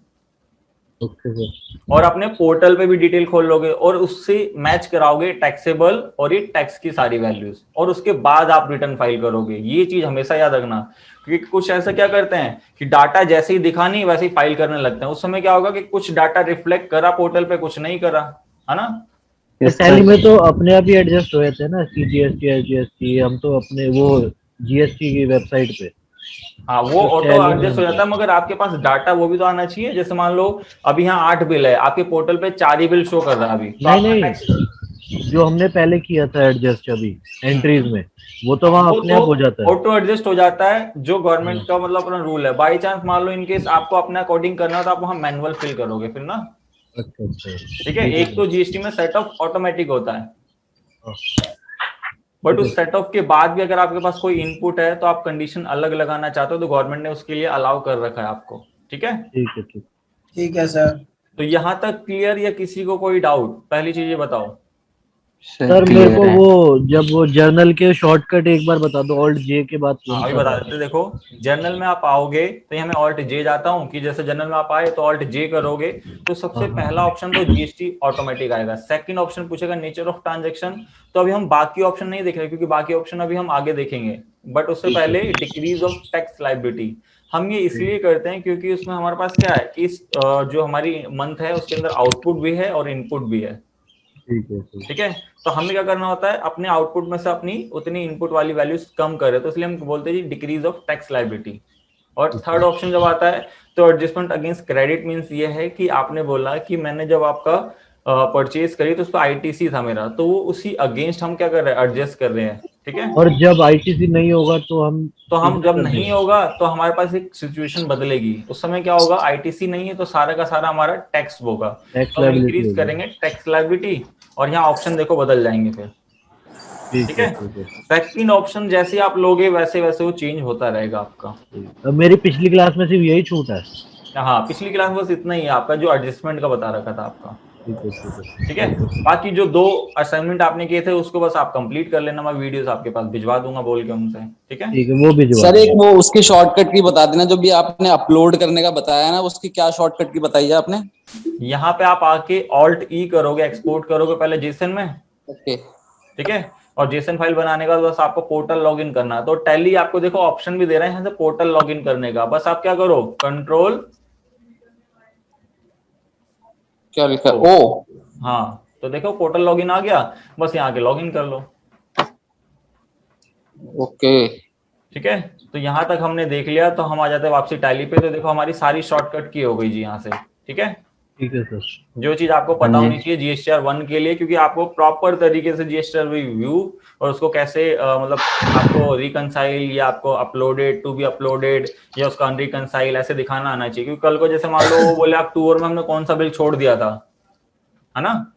[SPEAKER 4] ओके सर।
[SPEAKER 3] और अपने पोर्टल पे भी डिटेल खोल लोगे और उससे मैच कराओगे टैक्सेबल और ये टैक्स की सारी वैल्यूज, और उसके बाद आप रिटर्न फाइल करोगे। ये चीज हमेशा याद रखना, क्योंकि कुछ ऐसा क्या करते हैं कि डाटा जैसे ही दिखा नहीं वैसे ही फाइल करने लगते हैं। उस समय क्या होगा कि कुछ डाटा रिफ्लेक्ट करा पोर्टल पे, कुछ नहीं करा, है ना?
[SPEAKER 4] टैली में तो अपने आप ही एडजस्ट हुए थे ना, सीजीएसटी एसजीएसटी, हम तो अपने वो जीएसटी की वेबसाइट पे।
[SPEAKER 3] हाँ, वो
[SPEAKER 4] तो
[SPEAKER 3] ऑटो
[SPEAKER 4] टैली में
[SPEAKER 3] एडजस्ट हो जाता है, मगर आपके पास डाटा वो भी तो आना चाहिए। जैसे मान लो अभी यहाँ 8 बिल है, आपके पोर्टल पे 4 ही बिल शो कर रहा है अभी, तो
[SPEAKER 4] नहीं
[SPEAKER 3] आपका
[SPEAKER 4] नहीं, जो हमने पहले किया था एडजस्ट अभी एंट्रीज में, वो तो वहाँ
[SPEAKER 3] वो
[SPEAKER 4] अपने
[SPEAKER 3] तो
[SPEAKER 4] आप हो जाता है।
[SPEAKER 3] ऑटो एडजस्ट हो जाता है, जो गवर्नमेंट का मतलब अपना रूल है। बाई चांस मान लो इनकेस आपको अपने अकॉर्डिंग करना हो तो आप वहाँ मैनुअल फिल करोगे फिर ना,
[SPEAKER 4] अच्छा अच्छा,
[SPEAKER 3] ठीक है। एक तो जीएसटी में सेट ऑफ ऑटोमेटिक होता है,
[SPEAKER 4] हाँ,
[SPEAKER 3] बट उस सेट ऑफ के बाद भी अगर आपके पास कोई इनपुट है तो आप कंडीशन अलग लगाना चाहते हो तो गवर्नमेंट ने उसके लिए अलाउ कर रखा है आपको, ठीक है।
[SPEAKER 4] ठीक है ठीक।
[SPEAKER 1] ठीक है सर।
[SPEAKER 3] तो यहां तक क्लियर, या किसी को कोई डाउट? पहली चीज ये बताओ।
[SPEAKER 4] सर मेरे को वो जब वो जर्नल के शॉर्टकट एक बार बता दो, ऑल्ट जे के बाद
[SPEAKER 3] हाँ,
[SPEAKER 4] कौन
[SPEAKER 3] अभी
[SPEAKER 4] सा
[SPEAKER 3] बता
[SPEAKER 4] था?
[SPEAKER 3] देते। देखो, जर्नल में आप आओगे तो यहाँ मैं ऑल्ट जे जाता हूँ, कि जैसे जर्नल में आप आए तो ऑल्ट जे करोगे तो सबसे
[SPEAKER 4] हाँ,
[SPEAKER 3] पहला ऑप्शन तो जीएसटी ऑटोमेटिक आएगा। सेकंड ऑप्शन पूछेगा नेचर ऑफ ट्रांजैक्शन, तो अभी हम बाकी ऑप्शन नहीं देख रहे क्योंकि बाकी ऑप्शन अभी हम आगे देखेंगे, बट उससे
[SPEAKER 4] ठीक है,
[SPEAKER 3] पहले डिक्रीज ऑफ टैक्स लायबिलिटी हम ये इसलिए करते हैं क्योंकि उसमें हमारे पास क्या है कि जो हमारी मंथ है उसके अंदर आउटपुट भी है और इनपुट भी है,
[SPEAKER 4] ठीक है ठीक।
[SPEAKER 3] ठीक है। तो हमें क्या करना होता है, अपने आउटपुट में से अपनी उतनी इनपुट वाली वैल्यूज कम करे, तो इसलिए हम बोलते हैं जी डिक्रीज ऑफ टैक्स लायबिलिटी। और थर्ड ऑप्शन जब आता है तो एडजस्टमेंट अगेंस्ट क्रेडिट मींस ये है कि आपने बोला कि मैंने जब आपका परचेज करी तो उस पर आईटीसी था मेरा, तो वो उसी अगेंस्ट हम क्या कर रहे हैं, एडजस्ट कर रहे हैं, ठीक है।
[SPEAKER 4] और जब आईटीसी नहीं होगा तो हम
[SPEAKER 3] हम
[SPEAKER 4] कितना
[SPEAKER 3] जब
[SPEAKER 4] कर
[SPEAKER 3] नहीं
[SPEAKER 4] देंगे?
[SPEAKER 3] होगा तो हमारे पास एक सिचुएशन बदलेगी। उस समय क्या होगा, आईटीसी नहीं है तो सारा का सारा हमारा टैक्स होगा,
[SPEAKER 4] टैक्स
[SPEAKER 3] तो हम
[SPEAKER 4] लायबिलिटी
[SPEAKER 3] इंक्रीज
[SPEAKER 4] होगी।
[SPEAKER 3] करेंगे टैक्स लायबिलिटी, और यहाँ ऑप्शन देखो बदल जाएंगे फिर, ठीक है।
[SPEAKER 4] ठीक है।
[SPEAKER 3] सेकंड ऑप्शन जैसे ही आप लोगे वैसे वैसे वो चेंज होता रहेगा आपका।
[SPEAKER 4] अब मेरी पिछली क्लास में सिर्फ यही छूट है।
[SPEAKER 3] हाँ, पिछली क्लास में बस इतना ही है आपका जो एडजस्टमेंट का बता रखा था आपका,
[SPEAKER 4] ठीक है ठीक है।
[SPEAKER 3] ठीक है। बाकी जो 2 असाइनमेंट आपने किए थे उसको बस आप कंप्लीट कर लेना, मैं वीडियोस आपके पास भिजवा दूंगा बोल के उनसे, ठीक है।
[SPEAKER 4] ठीक है, वो भी जवाब।
[SPEAKER 5] सर एक वो उसकी शॉर्टकट की बता देना, जो भी आपने अपलोड करने का बताया ना, उसकी क्या शॉर्टकट की बताई है आपने?
[SPEAKER 3] यहाँ पे आप आके ऑल्ट ई करोगे, एक्सपोर्ट करोगे पहले जेसन में,
[SPEAKER 5] ओके।
[SPEAKER 3] ठीक है। और जेसन फाइल बनाने का बस आपको पोर्टल लॉगिन करना है। तो टैली आपको देखो ऑप्शन भी दे रहे हैं यहाँ से पोर्टल लॉगिन करने का, बस आप क्या करो, कंट्रोल
[SPEAKER 5] क्या लिखा ओ?
[SPEAKER 3] हाँ, तो देखो पोर्टल लॉगिन आ गया, बस यहाँ के लॉगिन कर लो,
[SPEAKER 5] ओके।
[SPEAKER 3] ठीक है। तो यहाँ तक हमने देख लिया, तो हम आ जाते हैं वापसी टैली पे। तो देखो हमारी सारी शॉर्टकट की हो गई जी यहाँ से, ठीक है।
[SPEAKER 4] ठीक है सर।
[SPEAKER 3] जो चीज आपको पता होनी चाहिए जीएसटीआर 1 के लिए, क्योंकि आपको प्रॉपर तरीके से जीएसटीआर व्यू और उसको कैसे मतलब आपको रिकनसाइल या आपको अपलोडेड टू बी अपलोडेड या उसका अनरिकनसाइल ऐसे दिखाना आना चाहिए। क्योंकि कल को जैसे मान लो वो बोले अक्टूबर में हमने कौन सा बिल छोड़ दिया था, है ना,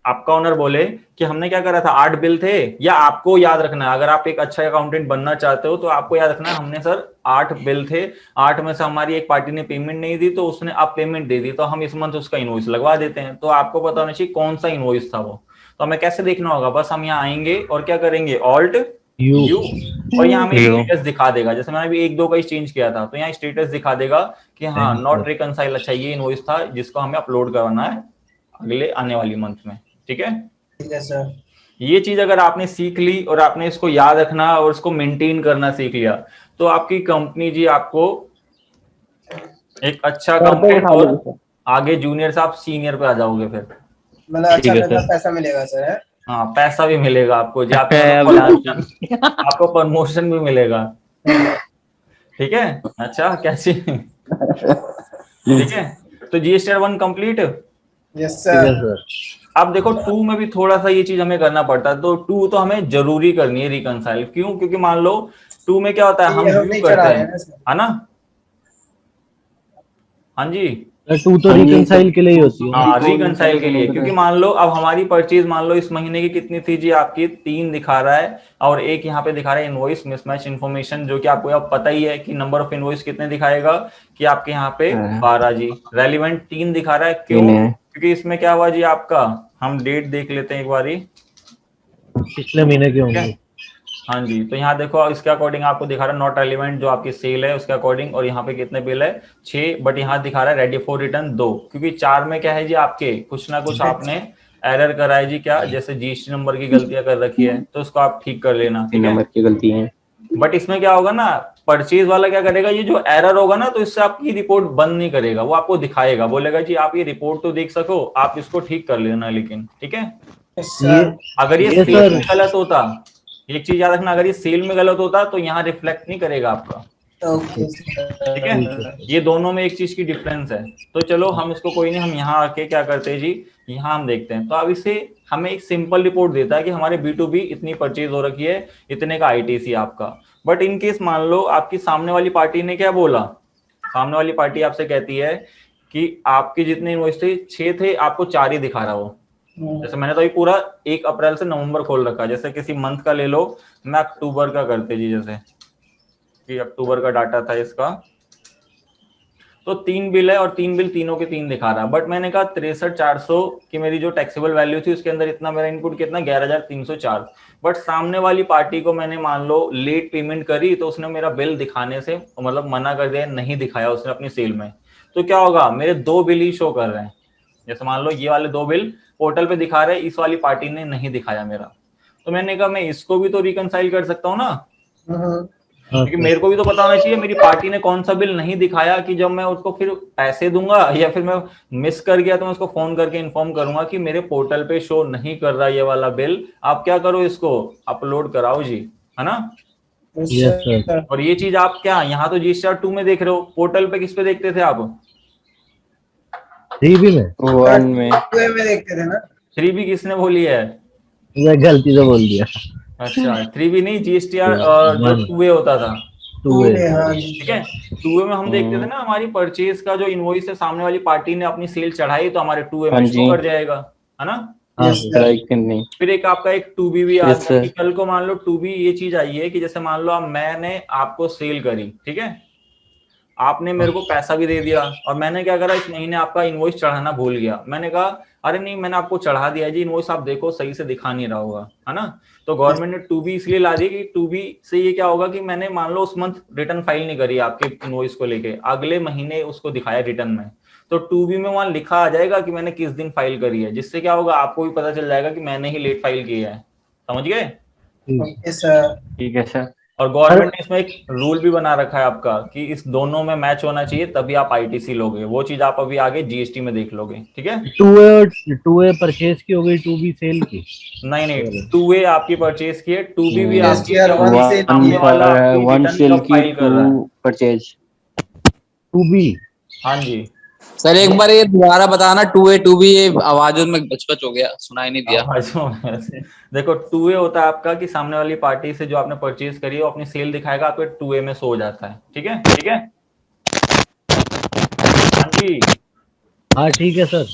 [SPEAKER 3] आपका ओनर बोले कि हमने क्या करा था, 8 बिल थे, या आपको याद रखना है अगर आप एक अच्छा अकाउंटेंट बनना चाहते हो तो आपको याद रखना है हमने सर 8 बिल थे, 8 में से हमारी एक पार्टी ने पेमेंट नहीं दी तो उसने अब पेमेंट दे दी, तो हम इस मंथ उसका इनवॉइस लगवा देते हैं। तो आपको पता होना चाहिए कौन सा इनवॉइस था वो, तो हमें कैसे देखना होगा, बस हम यहाँ आएंगे और क्या करेंगे, ऑल्ट यू, और यहाँ हमें स्टेटस दिखा देगा। जैसे मैंने अभी 1-2 का चेंज किया था तो यहाँ स्टेटस दिखा देगा कि हाँ नॉट रिकनसाइल, अच्छा ये इनवॉइस था जिसको हमें अपलोड करवाना है अगले आने वाली मंथ में, ठीक है।
[SPEAKER 1] ठीक है सर।
[SPEAKER 3] ये चीज अगर आपने सीख ली और आपने इसको याद रखना और इसको मेंटेन करना सीख लिया तो आपकी कंपनी जी आपको एक अच्छा अकाउंटेंट और आगे जूनियर से आप सीनियर पे आ जाओगे फिर,
[SPEAKER 1] मतलब अच्छा खासा पैसा मिलेगा सर, है?
[SPEAKER 3] हाँ पैसा भी मिलेगा आपको जी, आपको प्रमोशन भी मिलेगा, ठीक है। अच्छा कैसी, ठीक है। तो जीएसटीआर 1 कंप्लीट।
[SPEAKER 1] Yes sir.
[SPEAKER 3] अब देखो 2 में भी थोड़ा सा ये चीज हमें करना पड़ता है, तो 2 तो हमें जरूरी करनी है रिकनसाइल। क्यों? क्योंकि मान लो 2 में क्या होता है, हम व्यू करते हैं, है ना, हाँ जी,
[SPEAKER 4] टू तो रिकंसाइल के लिए ही होती है।
[SPEAKER 3] हाँ, रिकंसाइल के लिए, क्योंकि मान लो अब हमारी परचेज मान लो इस महीने की कितनी थी जी, आपकी 3 दिखा रहा है और एक यहाँ पे दिखा रहा है इनवॉइस मिसमैच इन्फॉर्मेशन, जो कि आपको अब पता ही है कि नंबर ऑफ इनवॉइस कितने दिखाएगा कि आपके यहाँ पे 12 जी, रेलिवेंट 3 दिखा रहा है। क्यों? क्योंकि इसमें क्या हुआ जी आपका, हम डेट देख लेते हैं एक बारी,
[SPEAKER 4] पिछले महीने के होंगे।
[SPEAKER 3] हाँ जी, तो यहाँ देखो इसके अकॉर्डिंग आपको दिखा रहा है नॉट रेलिवेंट, जो आपकी सेल है उसके अकॉर्डिंग, और यहाँ पे कितने बिल है 6, बट यहाँ दिखा रहा है रेडी फॉर रिटर्न 2, क्योंकि 4 में क्या है जी आपके कुछ ना कुछ आपने एरर करा है जी, क्या जैसे जीएसटी नंबर की गलतियां कर रखी है, तो उसको आप ठीक कर लेना, ठीक है,
[SPEAKER 2] नंबर की गलती है।
[SPEAKER 3] बट इसमें क्या होगा ना, परचेज वाला क्या करेगा, ये जो एरर होगा ना तो इससे आपकी रिपोर्ट बंद नहीं करेगा, वो आपको दिखाएगा, बोलेगा जी आप ये रिपोर्ट तो देख सको, आप इसको ठीक कर लेना, लेकिन ठीक है। अगर ये सेल में गलत होता, एक चीज याद रखना, अगर ये सेल में गलत होता तो यहाँ रिफ्लेक्ट नहीं करेगा आपका, ठीक है, ये दोनों में एक चीज की डिफरेंस है। तो चलो हम इसको कोई नहीं, हम यहाँ आके क्या करते हैं जी, यहाँ हम देखते हैं, तो अब इसे हमें एक सिंपल रिपोर्ट देता है कि हमारे B2B इतनी परचेज हो रखी है, इतने का ITC आपका, बट इन केस मान लो आपकी सामने वाली पार्टी ने क्या बोला, सामने वाली पार्टी आपसे कहती है कि आपके जितने इनवॉइस थे 6 थे, आपको 4 ही दिखा रहा हो। जैसे मैंने तो अभी पूरा 1 अप्रैल से नवंबर खोल रखा है, जैसे किसी मंथ का ले लो, मैं अक्टूबर का करते जी, जैसे कि अक्टूबर का डाटा था इसका, तो 3 बिल है और 3 बिल तीनों के 3 दिखा रहा है, बट मैंने कहा 63,400 की मेरी जो टैक्सेबल वैल्यू थी उसके अंदर इतना मेरा इनपुट कितना 11,304, बट सामने वाली पार्टी को मैंने मान लो लेट पेमेंट करी, तो उसने मेरा बिल दिखाने से मतलब मना कर दिया, नहीं दिखाया उसने अपनी सेल में, तो क्या होगा, मेरे 2 बिल ही शो कर रहे हैं, जैसे मान लो ये वाले 2 बिल पोर्टल पे दिखा रहे हैं, इस वाली पार्टी ने नहीं दिखाया मेरा, तो मैंने कहा मैं इसको भी तो रिकंसाइल कर सकता हूँ ना, क्योंकि मेरे को भी तो पता होना चाहिए मेरी पार्टी ने कौन सा बिल नहीं दिखाया, कि जब मैं उसको फिर पैसे दूंगा या फिर मैं मिस कर गया तो मैं उसको फोन करके इन्फॉर्म करूंगा कि मेरे पोर्टल पे शो नहीं कर रहा ये वाला बिल, आप क्या करो, इसको अपलोड कराओ जी, है ना।
[SPEAKER 4] Yes sir.
[SPEAKER 3] और ये चीज आप क्या यहाँ तो GSTR 2 में देख रहे हो, पोर्टल पे किस पे देखते थे आप,
[SPEAKER 4] 3B में,
[SPEAKER 2] 1 में
[SPEAKER 1] देखते थे ना,
[SPEAKER 3] 3B किसने बोली है,
[SPEAKER 4] मैं गलती से बोल दिया।
[SPEAKER 3] अच्छा 3B नहीं, GSTR जो 2A होता था,
[SPEAKER 4] 2A।
[SPEAKER 3] ठीक है, 2A में हम देखते थे ना, हमारी परचेज का जो इनवॉइस है सामने वाली पार्टी ने अपनी सेल चढ़ाई तो हमारे 2A में शो कर जाएगा, है ना।
[SPEAKER 2] नहीं।
[SPEAKER 3] फिर एक आपका एक 2B भी आता है कि कल को मान लो 2B ये चीज आई है कि जैसे मान लो मैंने आपको सेल करी, ठीक है, आपने मेरे को पैसा भी दे दिया और मैंने क्या करा, इस महीने आपका इनवॉइस चढ़ाना भूल गया, मैंने कहा अरे नहीं मैंने आपको चढ़ा दिया जी, इनवॉइस आप देखो सही से दिखा नहीं रहा होगा, है ना। तो गवर्नमेंट ने 2B इसलिए ला दी कि 2B से ये क्या होगा कि मैंने मान लो उस मंथ रिटर्न फाइल नहीं करी आपके इनवॉइस को लेके, अगले महीने उसको दिखाया रिटर्न में, तो 2B में वहां लिखा आ जाएगा कि मैंने किस दिन फाइल करी है, जिससे क्या होगा आपको भी पता चल जाएगा कि मैंने ही लेट फाइल किया है, समझ गए।
[SPEAKER 2] ठीक है सर।
[SPEAKER 3] और गवर्नमेंट ने इसमें एक रूल भी बना रखा है आपका कि इस दोनों में मैच होना चाहिए तभी आप ITC लोगे, वो चीज आप अभी आगे GST में देख लोगे, ठीक है।
[SPEAKER 4] 2A परचेज की हो गई, 2B सेल की,
[SPEAKER 3] नहीं 2A आपकी परचेज की है, 2B भी आपकी
[SPEAKER 2] सामने वाला वन सेल की परचेज
[SPEAKER 4] 2B।
[SPEAKER 3] हाँ जी
[SPEAKER 5] सर एक बार ये दोबारा बताना, 2A 2B, ये आवाजों में बचपच हो गया, सुनाई नहीं दिया।
[SPEAKER 3] देखो 2A होता है आपका कि सामने वाली पार्टी से जो आपने परचेज करी है वो अपनी सेल दिखाएगा, आपके 2A में शो हो जाता है, ठीक है, ठीक है, हाँ जी,
[SPEAKER 4] हाँ ठीक है सर,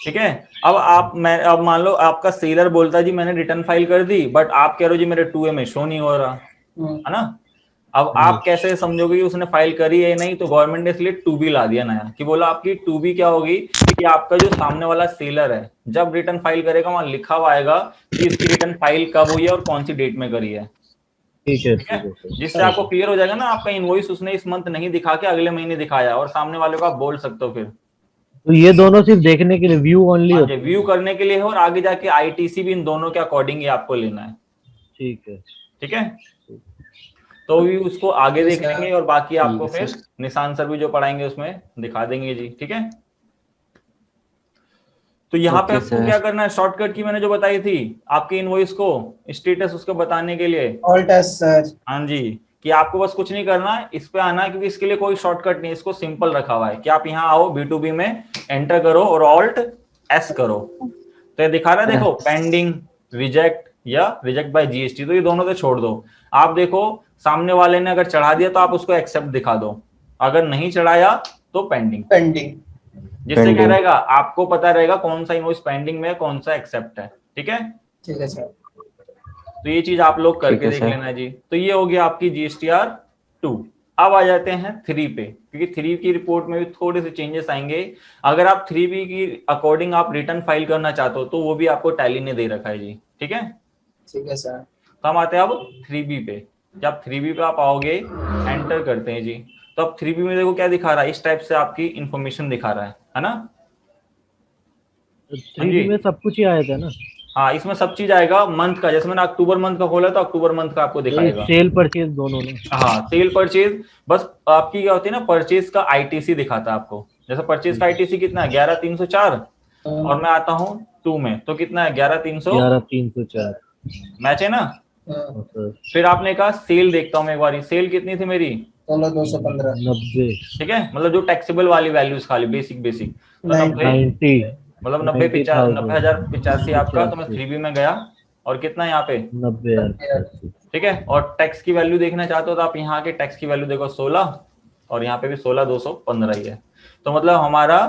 [SPEAKER 3] ठीक है। अब मान लो आपका सेलर बोलता है जी मैंने रिटर्न फाइल कर दी, बट आप कह रहे हो जी मेरे 2A में शो नहीं हो रहा, है ना। अब आप कैसे समझोगे कि उसने फाइल करी है नहीं, तो गवर्नमेंट ने इसलिए 2B ला दिया नया, कि बोला आपकी 2B क्या होगी कि आपका जो सामने वाला सेलर है जब रिटर्न फाइल करेगा वहां लिखा हुआ आएगा कि इसकी रिटर्न फाइल कब हुई है और कौन सी डेट में करी है,
[SPEAKER 4] ठीक है,
[SPEAKER 3] जिससे आपको क्लियर हो जाएगा ना आपका इनवॉइस उसने इस मंथ नहीं दिखा के अगले महीने दिखाया, और सामने वाले को आप बोल सकते हो फिर।
[SPEAKER 4] तो ये दोनों सिर्फ देखने के लिए, व्यू ओनली होता है,
[SPEAKER 3] व्यू करने के लिए है, और आगे जाके ITC भी इन दोनों के अकॉर्डिंग ही आपको लेना है,
[SPEAKER 4] ठीक है,
[SPEAKER 3] ठीक है। तो भी उसको आगे देख लेंगे और बाकी आपको फिर निशान सर भी जो पढ़ाएंगे उसमें दिखा देंगे जी, ठीक है। तो यहाँ पे आपको क्या करना है, शॉर्टकट की मैंने जो बताई थी आपकी इनवॉइस को स्टेटस उसको बताने के लिए,
[SPEAKER 1] ऑल्ट एस सर,
[SPEAKER 3] हाँ जी, कि आपको बस कुछ नहीं करना है, इस पे आना है, क्योंकि इसके लिए कोई शॉर्टकट नहीं, इसको सिंपल रखा हुआ है कि आप यहाँ आओ B2B में एंटर करो और ऑल्ट S करो, तो ये दिखा रहा है देखो पेंडिंग, रिजेक्ट या रिजेक्ट बाय GST, तो ये दोनों तो छोड़ दो, आप देखो सामने वाले ने अगर चढ़ा दिया तो आप उसको एक्सेप्ट दिखा दो, अगर नहीं चढ़ाया तो पेंडिंग, जिससे क्या
[SPEAKER 2] Pending.
[SPEAKER 3] रहेगा, आपको पता रहेगा कौन सा इनवॉइस पेंडिंग में है, कौन सा एक्सेप्ट है। ठीक है,
[SPEAKER 1] ठीक है सर।
[SPEAKER 3] तो ये चीज आप लोग करके
[SPEAKER 2] है
[SPEAKER 3] देख
[SPEAKER 2] सर।
[SPEAKER 3] लेना जी। तो ये हो गया आपकी GSTR 2। अब आ जाते हैं 3 पे, क्योंकि 3 की रिपोर्ट में भी थोड़े से चेंजेस आएंगे। अगर आप 3B की अकॉर्डिंग आप रिटर्न फाइल करना चाहते हो तो वो भी आपको टैली ने दे रखा है जी। ठीक है,
[SPEAKER 1] ठीक है सर।
[SPEAKER 3] तो हम आते हैं अब 3B पे। जब 3B पे आप आओगे, एंटर करते हैं जी, तो अब 3B में देखो क्या दिखा रहा है, इस टाइप से आपकी इंफॉर्मेशन दिखा रहा है ना। हाँ
[SPEAKER 4] 3B
[SPEAKER 3] जी,
[SPEAKER 4] में सब कुछ ही आया था ना।
[SPEAKER 3] हाँ इसमें सब चीज आएगा मंथ का। जैसे मैंने अक्टूबर मंथ का खोला तो अक्टूबर मंथ का आपको दिखाएगा।
[SPEAKER 4] सेल परचेज दोनों ना।
[SPEAKER 3] हाँ सेल परचेज, बस आपकी क्या होती है ना, परचेज का आईटीसी दिखाता है आपको। जैसे परचेज का आईटीसी कितना है 11304, और मैं आता हूँ 2 में तो कितना है 11300,
[SPEAKER 4] 11304।
[SPEAKER 3] मैच है ना। फिर आपने कहा सेल देखता हूँ मैं एक बार, सेल कितनी थी मेरी
[SPEAKER 1] 16215।
[SPEAKER 4] 90।
[SPEAKER 3] ठीक है, मतलब जो टैक्सेबल वाली वैल्यूज खाली बेसिक तो 90,
[SPEAKER 4] 90
[SPEAKER 3] मतलब 90,085 आपका। तो मैं 3B में गया और कितना यहाँ पे
[SPEAKER 4] 90,000।
[SPEAKER 3] ठीक है, और टैक्स की वैल्यू देखना चाहते हो तो आप यहाँ के टैक्स की वैल्यू देखो 16, और यहाँ पे भी 16,215 ही है। तो मतलब हमारा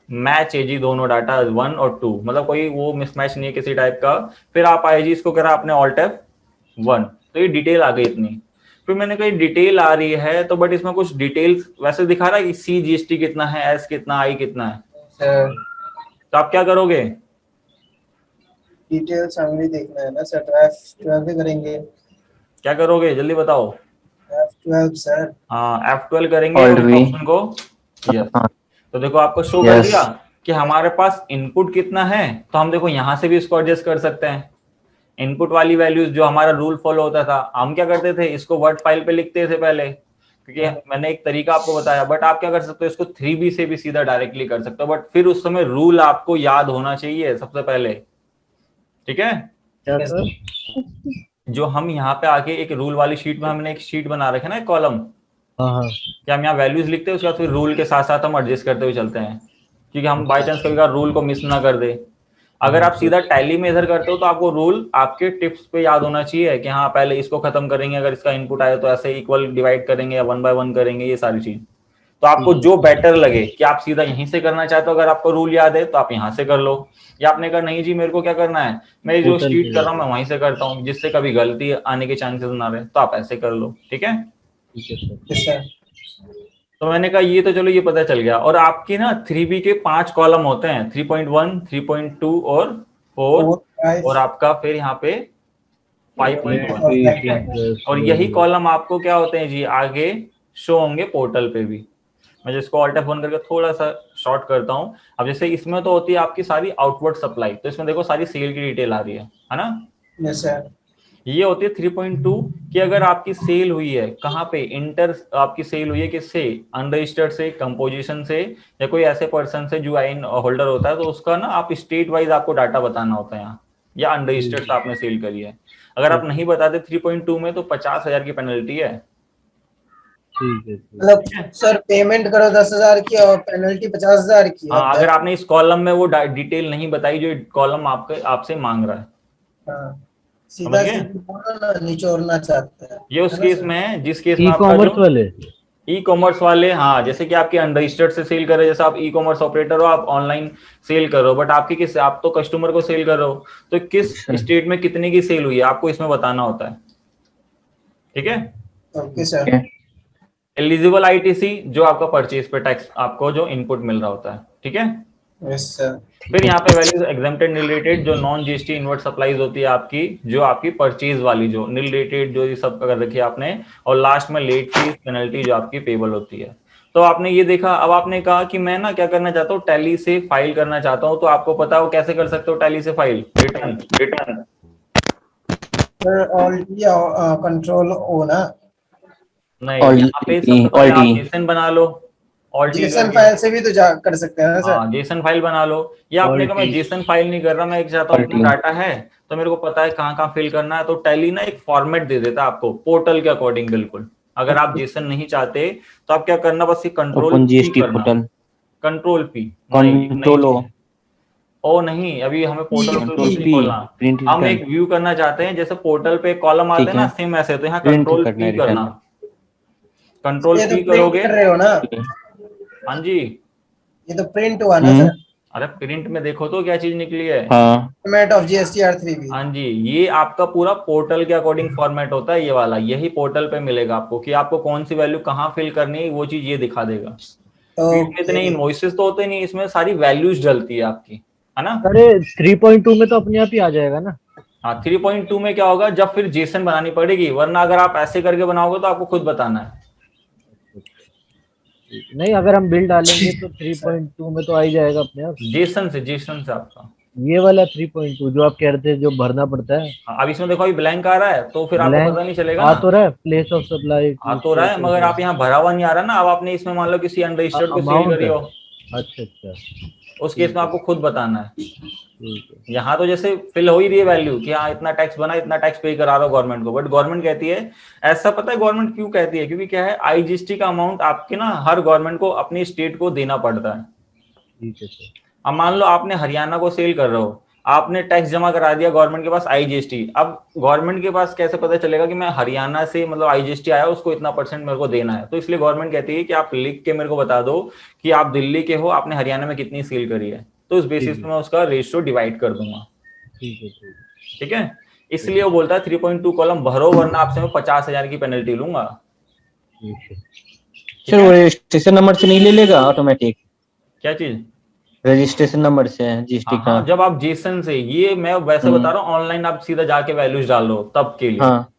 [SPEAKER 3] मैच है जी दोनों डाटा 1 और 2, मतलब कोई वो मिसमैच नहीं है किसी टाइप का। फिर आप आए जी, इसको करा आपने ऑल्ट F1, तो ये डिटेल आ गई इतनी। फिर मैंने कही डिटेल आ रही है तो बट इसमें कुछ डिटेल्स वैसे दिखा रहा है कि CGST कितना है, S कितना, I कितना है।
[SPEAKER 1] सर
[SPEAKER 3] तो आप क्या करोगे,
[SPEAKER 1] डिटेल समरी देखना है ना सर, तो F12 भी करेंगे।
[SPEAKER 3] क्या करोगे जल्दी बताओ।
[SPEAKER 1] F12 sir.
[SPEAKER 3] हाँ F12 करेंगे
[SPEAKER 2] Alt
[SPEAKER 3] और इस
[SPEAKER 2] V।
[SPEAKER 3] ऑप्शन को यस।
[SPEAKER 2] हाँ
[SPEAKER 3] तो देखो आपको शो कर
[SPEAKER 2] यस।
[SPEAKER 3] दिया कि हमारे पास इनपुट कितना है। तो हम देखो यहाँ से भी इसको एडजस्ट कर सकते हैं। इनपुट वाली वैल्यूज जो हमारा रूल फॉलो होता था, हम क्या करते थे, इसको वर्ड फाइल पे लिखते थे पहले, क्योंकि मैंने एक तरीका आपको बताया। बट आप क्या कर सकते हो, इसको 3B से भी सीधा डायरेक्टली कर सकते हो, बट फिर उस समय रूल आपको याद होना चाहिए सबसे पहले। ठीक है,
[SPEAKER 4] क्या सर?
[SPEAKER 3] जो हम यहाँ पे आके एक रूल वाली शीट में हमने एक शीट बना रखे ना, एक कॉलम,
[SPEAKER 4] हाँ हाँ।
[SPEAKER 3] कि हम यहाँ वैल्यूज लिखते हैं, उसके बाद फिर रूल के साथ साथ हम एडजस्ट करते हुए चलते हैं, क्योंकि हम बाय चांस कभी रूल को मिस ना कर दे। अगर आप सीधा टैली में इधर करते हो तो आपको रूल आपके टिप्स पे याद होना चाहिए कि हाँ पहले इसको खत्म करेंगे, अगर इसका इनपुट आया तो ऐसे इक्वल डिवाइड करेंगे या 1 by 1 करेंगे, ये सारी चीज। तो आपको जो बेटर लगे कि आप सीधा यहीं से करना चाहते हो, अगर आपको रूल याद है तो आप यहाँ से कर लो, या आपने कहा नहीं जी मेरे को क्या करना है, मैं जो
[SPEAKER 4] Portal
[SPEAKER 3] शीट
[SPEAKER 4] पे।
[SPEAKER 3] कर रहा हूँ मैं वहीं से करता हूँ, जिससे कभी गलती आने के चांसेस ना रहे, तो आप ऐसे कर लो। ठीक है,
[SPEAKER 4] ठीक है सर।
[SPEAKER 3] तो मैंने कहा ये तो चलो ये पता चल गया। और आपकी ना 3B के 5 कॉलम होते हैं, 3.1, 3.2 और 4, और आपका फिर यहाँ पे 5.1। और यही कॉलम आपको क्या होते हैं जी आगे शो होंगे पोर्टल पे भी। मैं जिसको ऑल्ट F1 करके थोड़ा सा शॉर्ट करता हूँ। अब जैसे इसमें तो होती है आपकी सारी आउटवर्ड सप्लाई, तो इसमें देखो सारी सेल की डिटेल आ रही है ना।
[SPEAKER 1] Yes sir.
[SPEAKER 3] ये होती है 3.2 कि अगर आपकी सेल हुई है कहाँ पे, इंटर आपकी सेल हुई है किससे, अनरजिस्टर्ड से, कंपोजिशन से, या कोई ऐसे पर्सन से जो आइन होल्डर होता है, तो उसका ना आप स्टेट वाइज आपको डाटा बताना होता है यहाँ, या अनरजिस्टर्ड से आपने सेल करी है। अगर आप नहीं बताते 3.2 में तो 50,000 की पेनल्टी है।
[SPEAKER 4] ठीक है।
[SPEAKER 1] मतलब सर पेमेंट करो 10,000 की और पेनल्टी 50,000 की है।
[SPEAKER 3] हाँ, अगर आपने इस कॉलम में वो डिटेल नहीं बताई जो कॉलम आपसे मांग रहा है।
[SPEAKER 1] हाँ, सीधा सीधा निचोड़ना चाहते हैं।
[SPEAKER 3] ये उस केस में है जिस केस में
[SPEAKER 4] ई
[SPEAKER 3] आपका
[SPEAKER 4] कॉमर्स
[SPEAKER 3] जो
[SPEAKER 4] वाले।
[SPEAKER 3] ई कॉमर्स वाले, हाँ जैसे कि आपके अनरजिस्टर्ड से सेल कर रहे हो, जैसे आप ई कॉमर्स ऑपरेटर हो, आप ऑनलाइन सेल करो, बट आपकी किस, आप तो कस्टमर को सेल कर रहे हो, तो किस स्टेट में कितने की सेल हुई है आपको इसमें बताना होता है। ठीक है,
[SPEAKER 1] ओके सर।
[SPEAKER 3] एलिजिबल आईटीसी जो आपका परचेज पे टैक्स आपको जो इनपुट मिल रहा होता है। ठीक है,
[SPEAKER 1] यस सर।
[SPEAKER 3] फिर यहाँ पे वैल्यूज एग्जेम्प्टेड निल रेटेड, जो नॉन जीएसटी इनवर्ट सप्लाईज होती है आपकी, जो आपकी परचेज वाली जो निल रेटेड जो ये सब कर रखी है आपने, और लास्ट में लेट फीस पेनल्टी जो आपकी पेबल होती है। तो आपने ये देखा। अब आपने कहा कि मैं ना क्या करना चाहता हूँ, टैली से फाइल करना चाहता हूँ, तो आपको पता हो कैसे कर सकते हो टैली से फाइल रिटर्न
[SPEAKER 1] सर ऑल्ट या कंट्रोल ओ ना।
[SPEAKER 3] नहीं, यहाँ पे सबसे पहले आप जेसन बना लो,
[SPEAKER 1] जेसन फाइल से भी तो कर सकते हैं ना सर।
[SPEAKER 3] हाँ जेसन फाइल बना लो, या आपने कहा मैं जेसन फाइल नहीं कर रहा, मैं एक चाहता हूँ इतना डाटा है तो मेरे को पता है कहाँ कहाँ फिल करना है, तो टैली ना एक फॉर्मेट दे देता है आपको पोर्टल के अकॉर्डिंग। बिल्कुल, अगर आप जेसन नहीं चाहते तो आप क्या करना, बस ये कंट्रोल पी करना, कंट्रोल पी, कंट्रोल ओ नहीं, अभी हमें पोर्टल पे कुछ नहीं खोलना, हम एक व्यू करना चाहते हैं, जैसे पोर्टल पे कॉलम आते हैं ना सेम ऐसे, तो यहाँ कंट्रोल पी करना, कंट्रोल पी करोगे।
[SPEAKER 1] कर रहे हो ना।
[SPEAKER 3] हाँ जी,
[SPEAKER 1] ये तो प्रिंट हुआ ना सर,
[SPEAKER 3] अरे प्रिंट में देखो तो क्या चीज निकली है।
[SPEAKER 2] हाँ
[SPEAKER 1] फॉर्मेट ऑफ जीएसटी R3B।
[SPEAKER 3] हाँ जी, ये आपका पूरा पोर्टल के अकॉर्डिंग फॉर्मेट होता है, ये वाला यही पोर्टल पे मिलेगा आपको कि आपको कौन सी वैल्यू कहाँ फिल करनी है, वो चीज ये दिखा देगा। इसमें इतने
[SPEAKER 1] ओके,
[SPEAKER 3] इनवॉइसेस तो होते नहीं, इसमें सारी वैल्यूज डलती है आपकी, है ना।
[SPEAKER 4] अरे 3.2 में तो अपने आप ही आ जाएगा ना।
[SPEAKER 3] हाँ 3.2 में क्या होगा, जब फिर जेसन बनानी पड़ेगी, वरना अगर आप ऐसे करके बनाओगे तो आपको खुद बताना है।
[SPEAKER 4] नहीं, अगर हम बिल डालेंगे तो 3.2 में तो आ ही जाएगा अपने आप।
[SPEAKER 3] जेसन से आपका
[SPEAKER 4] ये वाला 3.2 जो आप कह रहे थे जो भरना पड़ता है,
[SPEAKER 3] हाँ, अब इसमें देखो अभी ब्लैंक आ रहा है तो फिर आपको
[SPEAKER 4] ब्लैंक
[SPEAKER 3] पता नहीं चलेगा
[SPEAKER 4] आ
[SPEAKER 3] ना।
[SPEAKER 4] तो रहा है, प्लेस ऑफ सप्लाई
[SPEAKER 3] आ तो रहा है, मगर आप यहाँ भरा हुआ नहीं आ रहा ना। अब आपने इसमें मान लो किसी अनरजिस्टर्ड को सेल
[SPEAKER 4] अमाउंट
[SPEAKER 3] करी
[SPEAKER 4] है।
[SPEAKER 3] हो,
[SPEAKER 4] अच्छा अच्छा,
[SPEAKER 3] उस केस में आपको खुद बताना है।
[SPEAKER 4] ठीक है।
[SPEAKER 3] यहाँ तो जैसे फिल हो ही रही है वैल्यू कि हाँ इतना टैक्स बना, इतना टैक्स पे करा रहा हो गवर्नमेंट को, बट गवर्नमेंट कहती है ऐसा। पता है गवर्नमेंट क्यों कहती है? क्योंकि क्या है, आईजीएसटी का अमाउंट आपके ना हर गवर्नमेंट को अपनी स्टेट को देना पड़ता है।
[SPEAKER 4] ठीक है सर।
[SPEAKER 3] अब मान लो आपने हरियाणा को सेल कर रहे हो, आपने टैक्स जमा करा दिया गवर्नमेंट के पास आईजीएसटी। अब गवर्नमेंट के पास कैसे पता चलेगा कि मैं हरियाणा से मतलब आईजीएसटी आया, उसको इतना परसेंट मेरे को देना है? तो इसलिए गवर्नमेंट कहती है कि आप लिख के मेरे को बता दो कि आप दिल्ली के हो, आपने हरियाणा में कितनी सेल करी है, तो उस बेसिस पे मैं उसका रेशियो डिवाइड कर दूंगा।
[SPEAKER 4] ठीक है, ठीक है।
[SPEAKER 3] ठीक है, इसलिए वो बोलता है 3.2 कॉलम भरो, वरना आपसे मैं 50,000 की पेनल्टी लूंगा।
[SPEAKER 4] ठीक है।
[SPEAKER 2] सर वो रजिस्ट्रेशन नंबर से नहीं ले लेगा ऑटोमेटिक?
[SPEAKER 3] क्या चीज?
[SPEAKER 2] रजिस्ट्रेशन नंबर से जीएसटी का?
[SPEAKER 3] हाँ, जब आप जेसन से, ये मैं वैसे बता रहा हूँ, ऑनलाइन आप सीधा जाके वैल्यूज डाल लो तब के लिए।
[SPEAKER 2] हाँ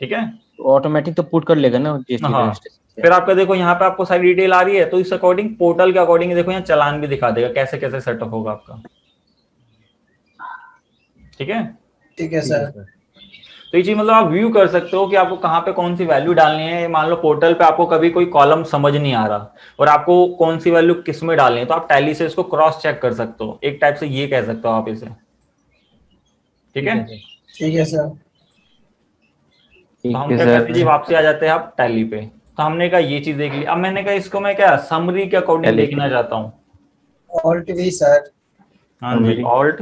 [SPEAKER 3] ठीक है,
[SPEAKER 2] ऑटोमेटिक तो पुट कर लेगा ना जीएसटी
[SPEAKER 3] हाँ।
[SPEAKER 2] रजिस्ट्रेशन।
[SPEAKER 3] फिर आपका देखो यहाँ पे आपको सारी डिटेल आ रही है, तो इस अकॉर्डिंग पोर्टल के अकॉर्डिंग देखो यहाँ चालान भी दिखा देगा कैसे कैसे सेटअप होगा आपका। ठीक है,
[SPEAKER 1] ठीक है सर।
[SPEAKER 3] तो ये चीज मतलब आप व्यू कर सकते हो कि आपको कहाँ पे कौन सी वैल्यू डालनी है। मान लो पोर्टल पे आपको कभी कोई कॉलम समझ नहीं आ रहा और आपको कौन सी वैल्यू किस में डालनी है, तो आप टैली से इसको क्रॉस चेक कर सकते हो, एक टाइप से ये कह सकते हो आप इसे। ठीक है,
[SPEAKER 1] ठीक है सर।
[SPEAKER 3] तो हम क्या कहते हैं जी, वापसी आ जाते हैं आप टैली पे। तो हमने कहा ये चीज देख ली। अब मैंने कहा इसको मैं क्या समरी के अकॉर्डिंग
[SPEAKER 2] Tally
[SPEAKER 3] देखना चाहता हूँ।
[SPEAKER 1] Alt V sir.
[SPEAKER 3] हाँ जी, ऑल्ट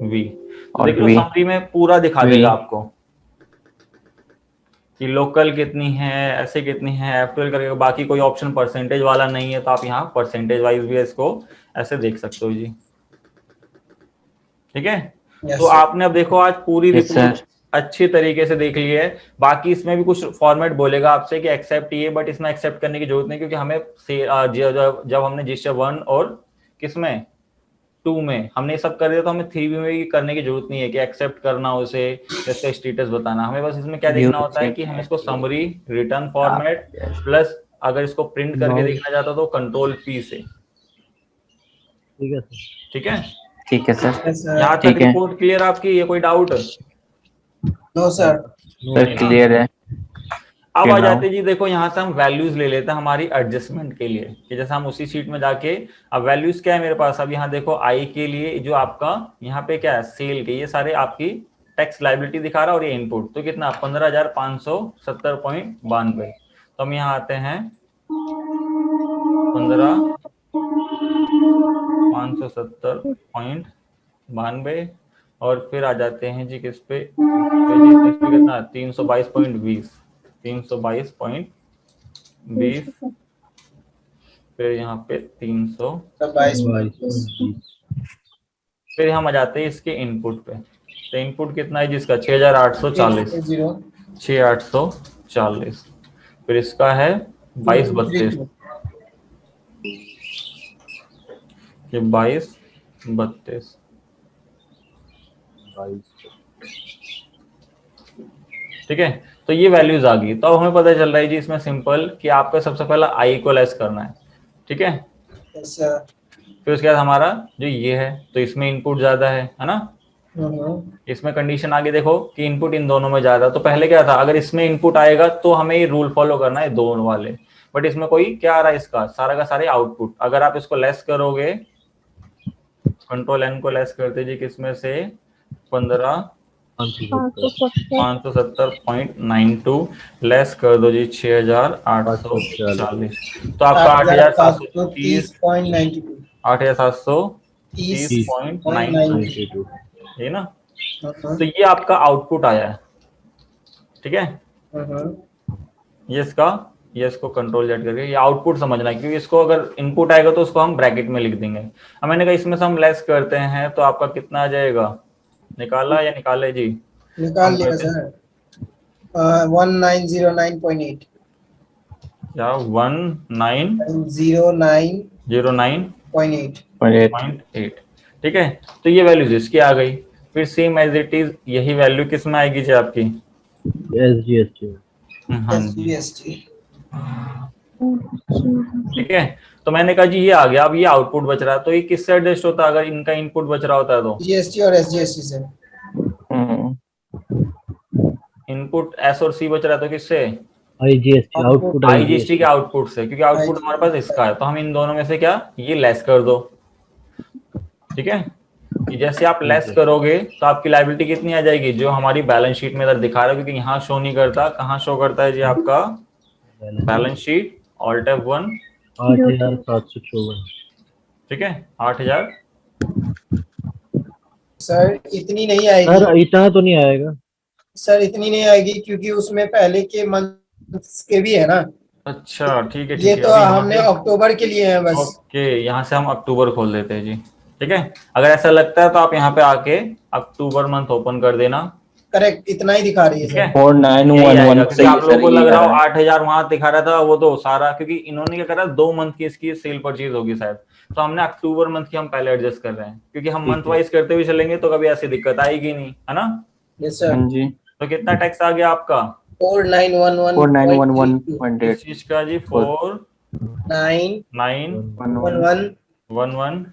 [SPEAKER 3] वी। तो
[SPEAKER 2] Alt
[SPEAKER 3] देख लो
[SPEAKER 2] V।
[SPEAKER 3] समरी में पूरा दिखा
[SPEAKER 2] V।
[SPEAKER 3] देगा आपको कि लोकल कितनी है, ऐसे कितनी है, F12 करके। बाकी कोई ऑप्शन परसेंटेज वाला नहीं है, तो आप यहाँ परसेंटेज वाइज भी इसको ऐसे देख सकते हो जी। ठीक है, तो आपने अब देखो आज पूरी रिपोर्ट अच्छी तरीके से देख ली है। बाकी इसमें भी कुछ फॉर्मेट बोलेगा आपसे कि एक्सेप्ट ये, बट इसमें एक्सेप्ट करने की जरूरत नहीं, क्योंकि हमें जब हमने रजिस्टर 1 और किसमें 2 में हमने सब कर दिया, तो हमें 3 में भी करने की जरूरत नहीं है कि एक्सेप्ट करना उसे, इसका स्टेटस बताना। हमें बस इसमें क्या देखना होता है कि हम इसको समरी, रिटर्न फॉर्मेट, प्लस अगर इसको प्रिंट करके देखना चाहता तो कंट्रोल P से।
[SPEAKER 4] ठीक है सर।
[SPEAKER 3] ठीक है,
[SPEAKER 2] ठीक है सर।
[SPEAKER 3] यहाँ तक
[SPEAKER 2] ठीक है
[SPEAKER 3] रिपोर्ट क्लियर आपकी? ये कोई doubt?
[SPEAKER 1] No sir.
[SPEAKER 2] Sir clear है।
[SPEAKER 3] अब आ जाते जी, देखो यहाँ से हम वैल्यूज ले लेते हैं हमारी एडजस्टमेंट के लिए, कि जैसे हम उसी शीट में जाके, अब वैल्यूज क्या है मेरे पास। अब यहाँ देखो आई के लिए जो आपका यहाँ पे क्या है, सेल के, ये सारे आपकी टैक्स लाइबिलिटी दिखा रहा है, और ये इनपुट तो कितना 15,570.92। तो हम यहाँ आते हैं 15,570.92 और फिर आ जाते हैं जी किस पे, कितना 322.20, 322.20, फिर यहाँ पे 300, फिर हम आ जाते हैं इसके इनपुट पे। तो इनपुट कितना है जिसका 6,840, 6,840। फिर इसका है 2232, ये 2232। ठीक है, तो ये वैल्यूज आ गई। तो अब हमें पता चल रहा है जी इसमें सिंपल कि आपका सबसे पहला आई को लेस करना है। ठीक है, फिर उसके बाद हमारा जो ये है, तो इसमें इनपुट ज्यादा है ना। इसमें कंडीशन आगे देखो कि इनपुट इन दोनों में ज्यादा। तो पहले क्या था, अगर इसमें इनपुट आएगा तो हमें ये रूल फॉलो करना है दोनों वाले, बट इसमें कोई क्या आ रहा है, इसका सारा का सारे आउटपुट। अगर आप इसको लेस करोगे, कंट्रोल N को लेस करते जी किसमें से, 570.92 लेस कर दो जी 6,840, तो आपका 8,730.92, 8,730.92, ये ना। तो ये आपका आउटपुट आया है। ठीक है, ये इसका ये इसको कंट्रोल जेड करके, ये आउटपुट समझना है, क्योंकि इसको अगर इनपुट आएगा तो उसको हम ब्रैकेट में लिख देंगे। अब मैंने कहा इसमें से हम लेस करते हैं तो आपका कितना आ जाएगा, निकाला या निकाले जी?
[SPEAKER 1] निकाल
[SPEAKER 3] हम
[SPEAKER 1] लिया
[SPEAKER 3] करते हैं।
[SPEAKER 1] सर। 1909.8
[SPEAKER 3] क्या
[SPEAKER 1] 1909.8
[SPEAKER 3] 1909.8, ठीक है। तो ये वैल्यूज इसकी आ गई, फिर सेम एज इट इज यही वैल्यू किस में आएगी जी आपकी?
[SPEAKER 4] SGST।
[SPEAKER 3] हाँ जी,
[SPEAKER 1] SGST।
[SPEAKER 3] ठीक है। तो मैंने कहा जी ये आ गया, अब ये आउटपुट बच रहा है, तो ये किससे एडजस्ट होता है अगर इनका इनपुट बच रहा होता है तो?
[SPEAKER 1] GST और SGST से।
[SPEAKER 3] इनपुट एस और सी बच रहा है तो किससे?
[SPEAKER 4] IGST आउटपुट
[SPEAKER 3] आईजीएसटी के आउटपुट से, क्योंकि आउटपुट हमारे पास इसका है, तो हम इन दोनों में से क्या ये लेस कर दो, ठीक है। कि जैसे आप लेस करोगे तो आपकी लायबिलिटी कितनी आ जाएगी, जो हमारी बैलेंस शीट में इधर दिखा रहा है, क्योंकि यहाँ शो नहीं करता, कहाँ शो करता है जी आपका बैलेंस शीट, ऑल्ट F1,
[SPEAKER 4] 8754।
[SPEAKER 3] ठीक है 8000।
[SPEAKER 1] सर इतनी नहीं आएगी
[SPEAKER 4] सर इतना तो नहीं आएगा।
[SPEAKER 1] सर, इतनी नहीं आएगी क्योंकि उसमें पहले के मंथ्स के भी है ना।
[SPEAKER 3] अच्छा ठीक है,
[SPEAKER 1] ये
[SPEAKER 3] ठीक है।
[SPEAKER 1] तो
[SPEAKER 3] अभी यहाँ
[SPEAKER 1] हमने
[SPEAKER 3] से
[SPEAKER 1] अक्टूबर के लिए है बस।
[SPEAKER 3] ओके, यहाँ से हम अक्टूबर खोल देते हैं जी, ठीक है। अगर ऐसा लगता है तो आप यहाँ पे आके अक्टूबर मंथ ओपन कर देना,
[SPEAKER 1] करेक्ट, इतना ही दिखा रही है
[SPEAKER 3] ठीक है।
[SPEAKER 1] सर।
[SPEAKER 5] 4911
[SPEAKER 3] क्योंकि
[SPEAKER 5] सही
[SPEAKER 3] आप
[SPEAKER 5] है
[SPEAKER 3] लोगों
[SPEAKER 5] सर,
[SPEAKER 3] को लग
[SPEAKER 5] ये
[SPEAKER 3] रहा
[SPEAKER 5] आ
[SPEAKER 3] हो
[SPEAKER 5] रहा है।
[SPEAKER 3] 8000 वहां दिखा रहा था, वो तो सारा, क्योंकि इन्होंने क्या करा 2 मंथ की इसकी सेल परचेज होगी शायद, तो हमने अक्टूबर मंथ की हम पहले एडजस्ट कर रहे हैं, क्योंकि हम मंथ वाइज करते हुए चलेंगे तो कभी ऐसी दिक्कत आएगी नहीं, है ना।
[SPEAKER 1] Yes sir.
[SPEAKER 5] हाँ जी।
[SPEAKER 3] तो कितना टैक्स आ गया आपका?
[SPEAKER 1] 4911.32
[SPEAKER 5] 4911.8
[SPEAKER 3] इस चीज का जी
[SPEAKER 1] 911.32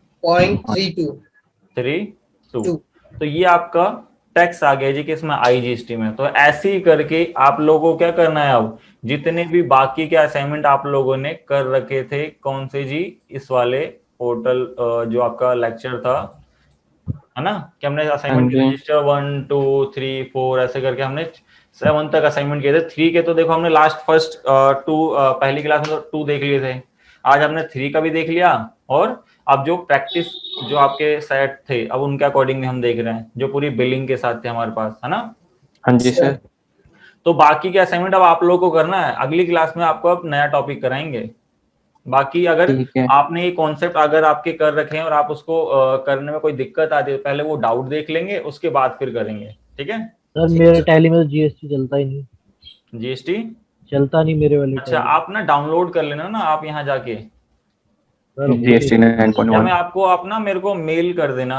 [SPEAKER 3] 4932। तो ये आपका टैक्स आ गया जी किसमें, आईजीएसटी में। तो ऐसे ही करके आप लोगों को क्या करना है, अब जितने भी बाकी के असाइनमेंट आप लोगों ने कर रखे थे, कौन से जी, इस वाले पोर्टल जो आपका लेक्चर था, है ना, कि हमने असाइनमेंट
[SPEAKER 5] हाँ जी।
[SPEAKER 3] रजिस्टर 1 2 3 4 ऐसे करके हमने 7 तक असाइनमेंट किए थे। 3 के तो देखो हमने लास्ट फर्स्ट 2 पहली क्लास में तो 2 देख लिए थे, आज हमने 3 का भी देख लिया, और अब जो प्रैक्टिस जो आपके सेट थे अब उनके अकॉर्डिंग हम देख रहे हैं, जो पूरी बिलिंग के साथ थे हमारे पास, है ना।
[SPEAKER 5] हाँ जी सर।
[SPEAKER 3] तो बाकी के असाइनमेंट अब आप लोगों को करना है, अगली क्लास में आपको अब नया टॉपिक कराएंगे। बाकी अगर
[SPEAKER 5] ठीक है।
[SPEAKER 3] आपने ये कॉन्सेप्ट अगर आपके कर रखे हैं और आप उसको करने में कोई दिक्कत आती है, पहले वो डाउट देख लेंगे, उसके बाद फिर करेंगे, ठीक है।
[SPEAKER 4] सर मेरे टैली में तो GST चलता ही नहीं,
[SPEAKER 3] जीएसटी
[SPEAKER 4] चलता नहीं मेरे वाले
[SPEAKER 3] अच्छा, आप ना डाउनलोड कर लेना ना आप यहाँ जाके,
[SPEAKER 5] GST
[SPEAKER 3] या
[SPEAKER 5] 9.1।
[SPEAKER 3] मैं आपको आप ना मेरे को मेल कर देना,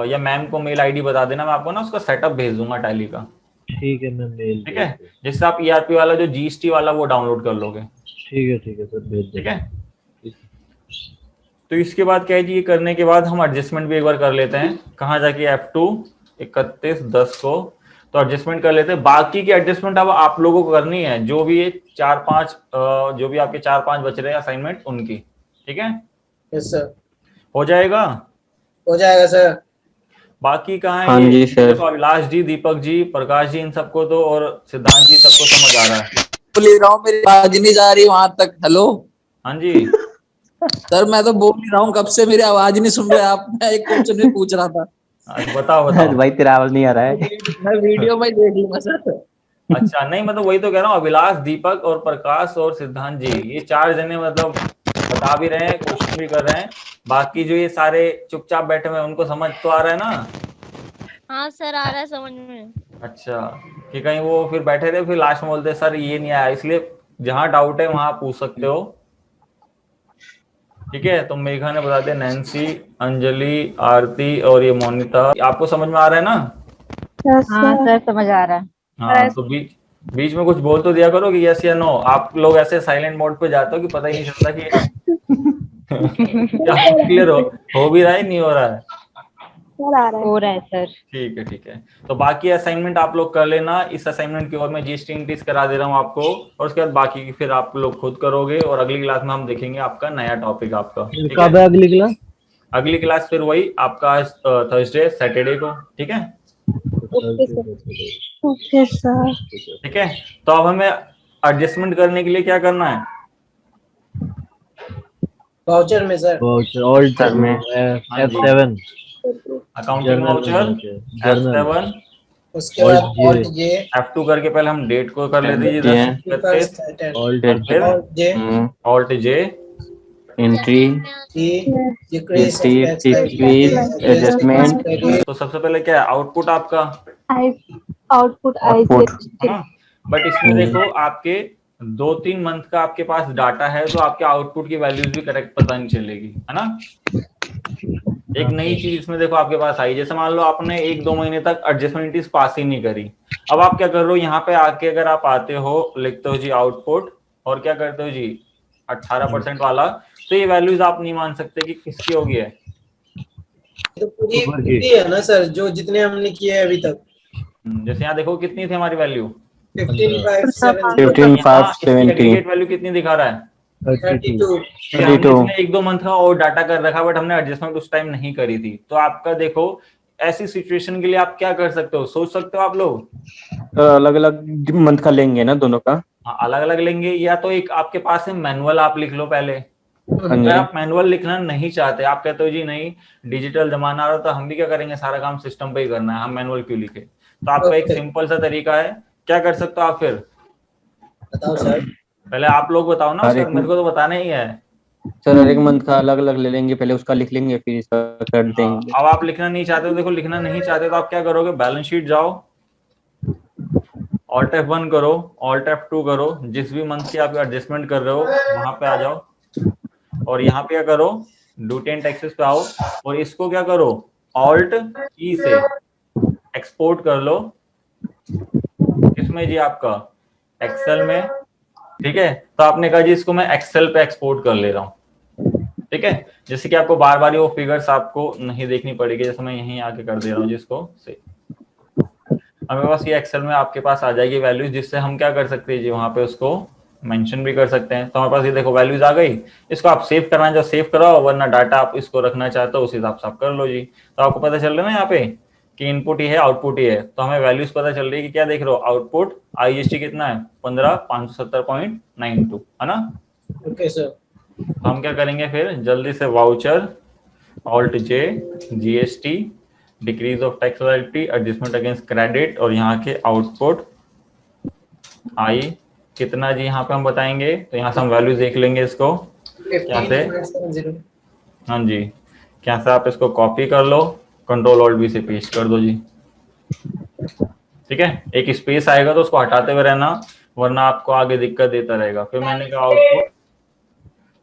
[SPEAKER 3] या मैम को मेल आईडी बता देना, मैं आपको ना उसका सेटअप भेज दूंगा टैली का,
[SPEAKER 4] ठीक है, मैं मेल
[SPEAKER 3] ठीक है, जिससे आप ईआरपी वाला जो जीएसटी वाला वो डाउनलोड कर लोगे,
[SPEAKER 4] ठीक है सर, भेज
[SPEAKER 3] ठीक
[SPEAKER 4] दो।
[SPEAKER 3] है। तो इसके बाद क्या है जी, ये करने के बाद हम एडजस्टमेंट भी एक बार कर लेते हैं, कहाँ जाके F2 3110 को, तो एडजस्टमेंट कर लेते हैं। बाकी की एडजस्टमेंट अब आप लोगों को करनी है, जो भी ये 4-5 जो भी आपके 4-5 बच रहे हैं असाइनमेंट उनकी, ठीक है।
[SPEAKER 1] यस सर,
[SPEAKER 3] हो जाएगा।
[SPEAKER 1] हो जाएगा सर।
[SPEAKER 3] बाकी कहाँ है
[SPEAKER 5] हाँ
[SPEAKER 3] ये
[SPEAKER 5] जी सर।
[SPEAKER 3] देखो, अभिलाष जी, दीपक जी, प्रकाश जी, इन सबको तो, और सिद्धांत जी, सबको समझ आ रहा है।
[SPEAKER 5] बोल रहा हूँ, मेरी आवाज नहीं जा रही वहां तक। हेलो
[SPEAKER 3] हाँ जी,
[SPEAKER 5] सर, मैं तो बोल ही रहा हूँ कब से, मेरी आवाज नहीं सुन रहे आप। मैं एक क्वेश्चन भी पूछ रहा था।
[SPEAKER 3] बताओ बताओ।
[SPEAKER 2] भाई तेरा आवाज नहीं आ रहा है।
[SPEAKER 5] मैं वीडियो में देख लूंगा सर।
[SPEAKER 3] अच्छा, नहीं मतलब वही तो कह रहा हूँ, अभिलाष, दीपक और प्रकाश और सिद्धांत जी, ये 4 जने मतलब बता भी रहे हैं, क्वेश्चन भी कर रहे हैं। बाकी जो ये सारे चुपचाप बैठे हुए हैं उनको समझ तो आ रहा है ना?
[SPEAKER 6] हाँ सर, आ रहा है समझ में।
[SPEAKER 3] अच्छा, कि कहीं वो फिर बैठे रहे फिर लास्ट में बोलते सर ये नहीं आया, इसलिए जहां डाउट है वहां पूछ सकते हो, ठीक है। तो मेघा ने बता दिया, नैन्सी, अंजलि, आरती और ये मोनिता, आपको समझ में आ रहा है ना?
[SPEAKER 6] हाँ सर, समझ आ रहा है।
[SPEAKER 3] हाँ, तो बीच बीच में कुछ बोल तो दिया करो कि यस या नो। आप लोग ऐसे साइलेंट मोड पे जाते हो कि पता ही नहीं चलता कि क्या क्लियर हो भी रहा है, नहीं हो रहा है।
[SPEAKER 6] हो रहा है सर।
[SPEAKER 3] ठीक है, ठीक है। तो बाकी असाइनमेंट आप लोग कर लेना, इस असाइनमेंट की और मैं जीएसटी इंक्रीज करा दे रहा हूँ आपको, और उसके बाद बाकी की फिर आप लोग खुद करोगे, और अगली क्लास में हम देखेंगे आपका नया टॉपिक आपका, ठीक
[SPEAKER 4] कब
[SPEAKER 3] है।
[SPEAKER 4] है अगली क्लास?
[SPEAKER 3] अगली क्लास फिर वही आपका थर्सडे सैटरडे को, ठीक है।
[SPEAKER 6] Okay sir.
[SPEAKER 3] ठीक है, तो अब हमें एडजस्टमेंट करने के लिए क्या करना है?
[SPEAKER 1] वाउचर में सर,
[SPEAKER 4] ऑल्ट
[SPEAKER 5] में
[SPEAKER 3] हाँ जी।
[SPEAKER 4] F7
[SPEAKER 3] अकाउंटिंग वाउचर F7
[SPEAKER 1] उसके बाद
[SPEAKER 4] Alt
[SPEAKER 1] ऑल्ट जे,
[SPEAKER 3] F2 करके पहले हम डेट को कर लेते जी
[SPEAKER 2] Yeah.
[SPEAKER 3] 10
[SPEAKER 4] Alt
[SPEAKER 3] और फिर
[SPEAKER 1] ऑल्ट जे,
[SPEAKER 3] ऑल्ट जे,
[SPEAKER 2] एंट्री,
[SPEAKER 1] डिक्रीज
[SPEAKER 2] decrease, adjustment,
[SPEAKER 3] तो सबसे पहले क्या है आउटपुट आपका,
[SPEAKER 6] आउटपुट
[SPEAKER 2] output.
[SPEAKER 3] है ना। बट इसमें देखो आपके 2-3 मंथ का आपके पास डाटा है तो आपके आउटपुट की वैल्यूज भी करेक्ट पता नहीं चलेगी, है ना। एक नई चीज इसमें देखो आपके पास आई, जैसे मान लो आपने 1-2 महीने तक एडजस्टमेंट पास ही नहीं करी, अब आप क्या कर रहे हो यहाँ पे आके, अगर आप आते हो लिखते हो जी आउटपुट और क्या करते हो जी 18% वाला, तो ये वैल्यूज आप नहीं मान सकते कि किसकी होगी है।
[SPEAKER 1] तो पूरी है ना सर, जो जितने हमने किए हैं अभी तक।
[SPEAKER 3] जैसे यहाँ देखो कितनी थी हमारी वैल्यू
[SPEAKER 1] 15,570,
[SPEAKER 2] 15,570.
[SPEAKER 3] एग्रीगेट वैल्यू कितनी दिखा रहा है
[SPEAKER 1] 32।
[SPEAKER 3] हमने इसमें 1-2 मंथ का और डाटा कर रखा, बट हमने एडजस्टमेंट उस टाइम नहीं करी थी। तो आपका देखो ऐसी सिचुएशन के लिए आप क्या कर सकते हो, सोच सकते हो आप लोग
[SPEAKER 2] अलग अलग मंथ का लेंगे ना दोनों का।
[SPEAKER 3] अलग अलग लेंगे, या तो एक आपके पास है मैनुअल, आप लिख लो पहले।
[SPEAKER 2] हाँ
[SPEAKER 3] अगर
[SPEAKER 2] जी।
[SPEAKER 3] आप मैनुअल लिखना नहीं चाहते, आप कहते हो जी नहीं डिजिटल जमाना आ रहा, तो हम भी क्या करेंगे, सारा काम सिस्टम पे ही करना है, हम मैनुअल क्यों लिखे। तो आपका एक सिंपल सा तरीका है, क्या कर सकते हो आप फिर,
[SPEAKER 1] बताओ सर।
[SPEAKER 3] पहले आप लोग बताओ ना
[SPEAKER 2] हर
[SPEAKER 3] सर,
[SPEAKER 2] एक
[SPEAKER 3] मेरे को तो बताना ही है।
[SPEAKER 2] सर हर एक मंथ का अलग अलग ले लेंगे, पहले उसका लिख लेंगे फिर इसका कर देंगे।
[SPEAKER 3] अब आप लिखना नहीं चाहते हो, देखो लिखना नहीं चाहते तो आप क्या करोगे, बैलेंस शीट जाओ, Alt F1 करो, Alt F2 करो, जिस भी मंथ की आप एडजस्टमेंट कर रहे हो वहां पे आ जाओ, और यहाँ पे क्या करो, ड्यूटेंट एक्सेस पे आओ, और इसको क्या करो Alt E से एक्सपोर्ट कर लो, इसमें जी आपका एक्सेल में, ठीक है। तो आपने कहा जी इसको मैं एक्सेल पे एक्सपोर्ट कर ले रहा हूँ, ठीक है, जैसे कि आपको बार बार वो फिगर्स आपको नहीं देखनी पड़ेगी, जैसे मैं यहीं आके कर दे रहा हूँ जिसको से, हमें बस ये एक्सेल में आपके पास आ जाएगी वैल्यूज, जिससे हम क्या कर सकते हैं जी वहां पे उसको मेंशन भी कर सकते हैं। तो हमारे पास ये देखो वैल्यूज आ गई, इसको आप सेव करना जो सेव कराओ, वरना डाटा आप इसको रखना चाहते हो उस हिसाब से आप कर लो जी। तो आपको पता चल रहा है ना यहाँ पे कि इनपुट ही है आउटपुट ही है, तो हमें वैल्यूज पता चल रही है कि क्या देख रहे हो, आउटपुट IGST कितना है 15,570.92, है ना।
[SPEAKER 1] Okay sir.
[SPEAKER 3] तो हम क्या करेंगे फिर जल्दी से, voucher Alt J GST decrease of tax liability adjustment against credit, और यहाँ के आउटपुट आई कितना जी यहाँ पे हम बताएंगे, तो यहाँ से हम वैल्यू देख लेंगे इसको क्या से,
[SPEAKER 1] 15,570।
[SPEAKER 3] हाँ जी, क्या से आप इसको कॉपी कर लो, Ctrl Alt V से पेस्ट कर दो जी, ठीक है। एक स्पेस आएगा तो उसको हटाते हुए रहना, वरना आपको आगे दिक्कत देता रहेगा। फिर मैंने कहा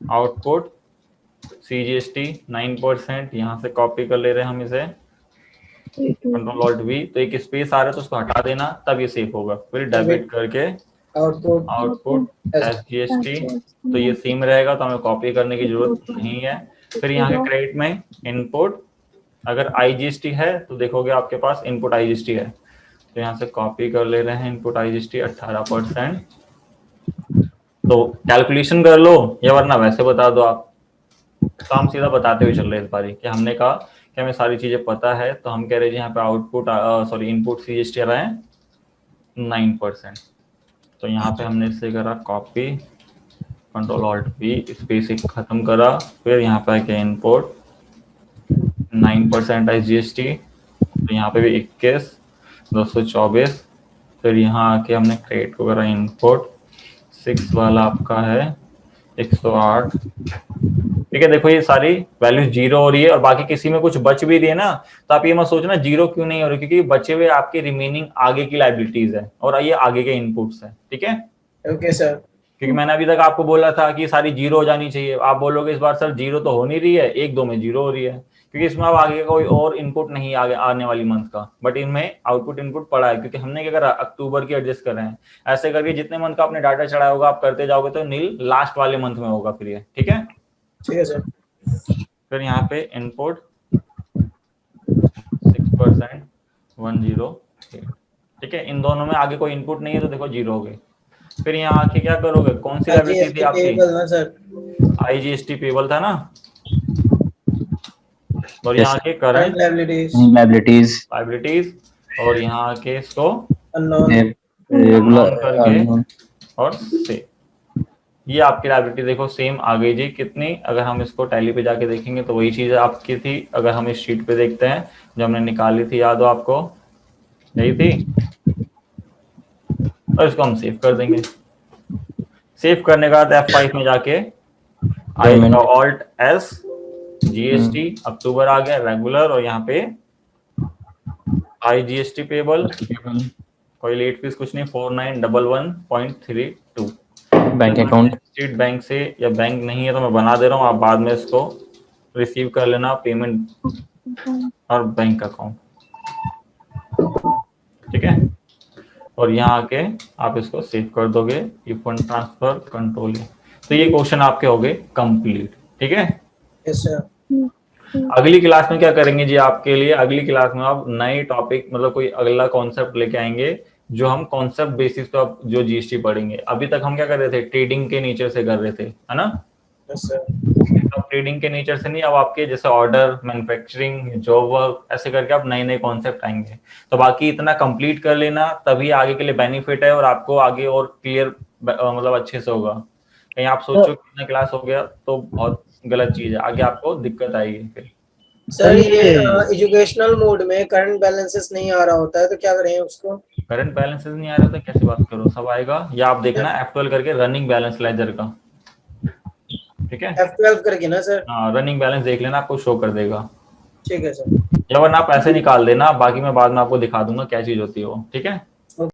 [SPEAKER 3] आउटपुट CGST 9%, यहाँ से कॉपी कर ले रहे हैं हम इसे, Ctrl Alt V, तो एक स्पेस आ रहा है तो उसको हटा देना, तब ये सेव होगा। फिर डेबिट करके आउटपुट SGST, तो ये सेम रहेगा, तो हमें कॉपी करने की जरूरत नहीं है। फिर यहाँ के क्रेडिट में इनपुट, अगर IGST है तो देखोगे आपके पास इनपुट IGST है, तो यहाँ से कॉपी कर ले रहे हैं इनपुट IGST 18%। तो कैलकुलेशन कर लो या वरना वैसे बता दो आप, तो हम सीधा बताते हुए चल रहे हैं इस बारी कि हमने कहा कि हमें सारी चीजें पता है, तो हम कह रहे हैं यहाँ पे आउटपुट इनपुट CGST आ रहा है 9%। तो यहाँ पे हमने इससे करा copy, Ctrl Alt V, space खत्म करा, फिर यहाँ पे आके इनपुट 9% IGST, तो यहाँ पे भी 21,224, फिर यहाँ आके हमने क्रेडिट को करा इनपुट 6 वाला आपका है 108, ठीक है। देखो ये सारी वैल्यू जीरो हो रही है, और बाकी किसी में कुछ बच भी रही है ना, तो आप ये मत सोचना जीरो क्यों नहीं हो रही, क्योंकि बचे हुए आपके रिमेनिंग आगे की लायबिलिटीज है और ये आगे के इनपुट्स है, ठीक है।
[SPEAKER 1] Okay sir.
[SPEAKER 3] क्योंकि मैंने अभी तक आपको बोला था कि सारी जीरो हो जानी चाहिए, आप बोलोगे इस बार सर जीरो तो हो नहीं रही है, 1-2 में जीरो हो रही है, क्योंकि इसमें अब आगे कोई और इनपुट नहीं आगे आने वाली मंथ का, बट इनमें आउटपुट इनपुट पड़ा है, क्योंकि हमने क्या करा अक्टूबर की एडजस्ट कर रहे हैं। ऐसे करके जितने मंथ का आपने डाटा चढ़ाया होगा आप करते जाओगे तो नील लास्ट वाले मंथ में होगा फिर ये, ठीक है।
[SPEAKER 1] ठीक है सर।
[SPEAKER 3] फिर यहाँ पे इनपुट 6% 108, ठीक है। इन दोनों में आगे कोई इनपुट नहीं है तो देखो जीरो हो गए। फिर यहाँ आके क्या करोगे, कौन सी लायबिलिटी थी आपकी, IGST पेबल था ना, और यहाँ के करंट लायबिलिटीज, और यहाँ आके इसको
[SPEAKER 2] रेगुलर
[SPEAKER 3] करके और से, ये आपकी लायबिलिटी देखो सेम आ गई जी कितनी। अगर हम इसको टैली पे जाके देखेंगे तो वही चीज आपकी थी। अगर हम इस शीट पे देखते हैं जो हमने निकाली थी, याद हो आपको, यही थी, और इसको हम सेव कर देंगे। सेव करने के बाद F5 में जाके Alt S GST अक्टूबर आ गया रेगुलर, और यहाँ पे IGST पेबल, कोई लेट फीस कुछ नहीं, 4911.32
[SPEAKER 7] बैंक अकाउंट
[SPEAKER 3] स्टेट बैंक से, या बैंक नहीं है तो मैं बना दे रहा हूँ, आप बाद में इसको रिसीव कर लेना पेमेंट और बैंक अकाउंट, ठीक है। और यहाँ आके आप इसको सेव कर दोगे, ये फंड ट्रांसफर कंट्रोल। तो ये क्वेश्चन आपके हो गए कंप्लीट, ठीक है।
[SPEAKER 1] Yes sir.
[SPEAKER 3] अगली क्लास में क्या करेंगे जी आपके लिए, अगली क्लास में आप नए टॉपिक मतलब कोई अगला कॉन्सेप्ट लेके आएंगे, जो हम कॉन्सेप्ट बेसिस पे अब जो जीएसटी पढ़ेंगे। अभी तक हम क्या कर रहे थे, ट्रेडिंग के नेचर से कर रहे थे, है ना।
[SPEAKER 1] Yes sir.
[SPEAKER 3] अब ट्रेडिंग के नेचर से नहीं, अब आपके जैसे ऑर्डर, मैन्युफैक्चरिंग, जॉब वर्क, ऐसे करके आप नए नए कॉन्सेप्ट आएंगे। तो बाकी इतना कंप्लीट कर लेना, तभी आगे के लिए बेनिफिट है, और आपको आगे और क्लियर मतलब अच्छे से होगा। कहीं आप सोचो कितना क्लास हो गया तो बहुत गलत चीज है, आगे आपको दिक्कत आएगी फिर।
[SPEAKER 1] सर ये एजुकेशनल मोड में करंट बैलेंसेस नहीं आ रहा होता है, तो क्या करें उसको?
[SPEAKER 3] करंट बैलेंसेस नहीं आ रहा तो कैसी बात करो, सब आएगा। या आप देखना F12 करके रनिंग बैलेंस लेजर का, ठीक है,
[SPEAKER 1] F12 करके ना सर?
[SPEAKER 3] हाँ, रनिंग बैलेंस देख लेना, आपको शो कर देगा।
[SPEAKER 1] ठीक है सर।
[SPEAKER 3] या वरना आप ऐसे निकाल देना, बाकी मैं बाद में आपको दिखा दूंगा क्या चीज होती है वो, ठीक है।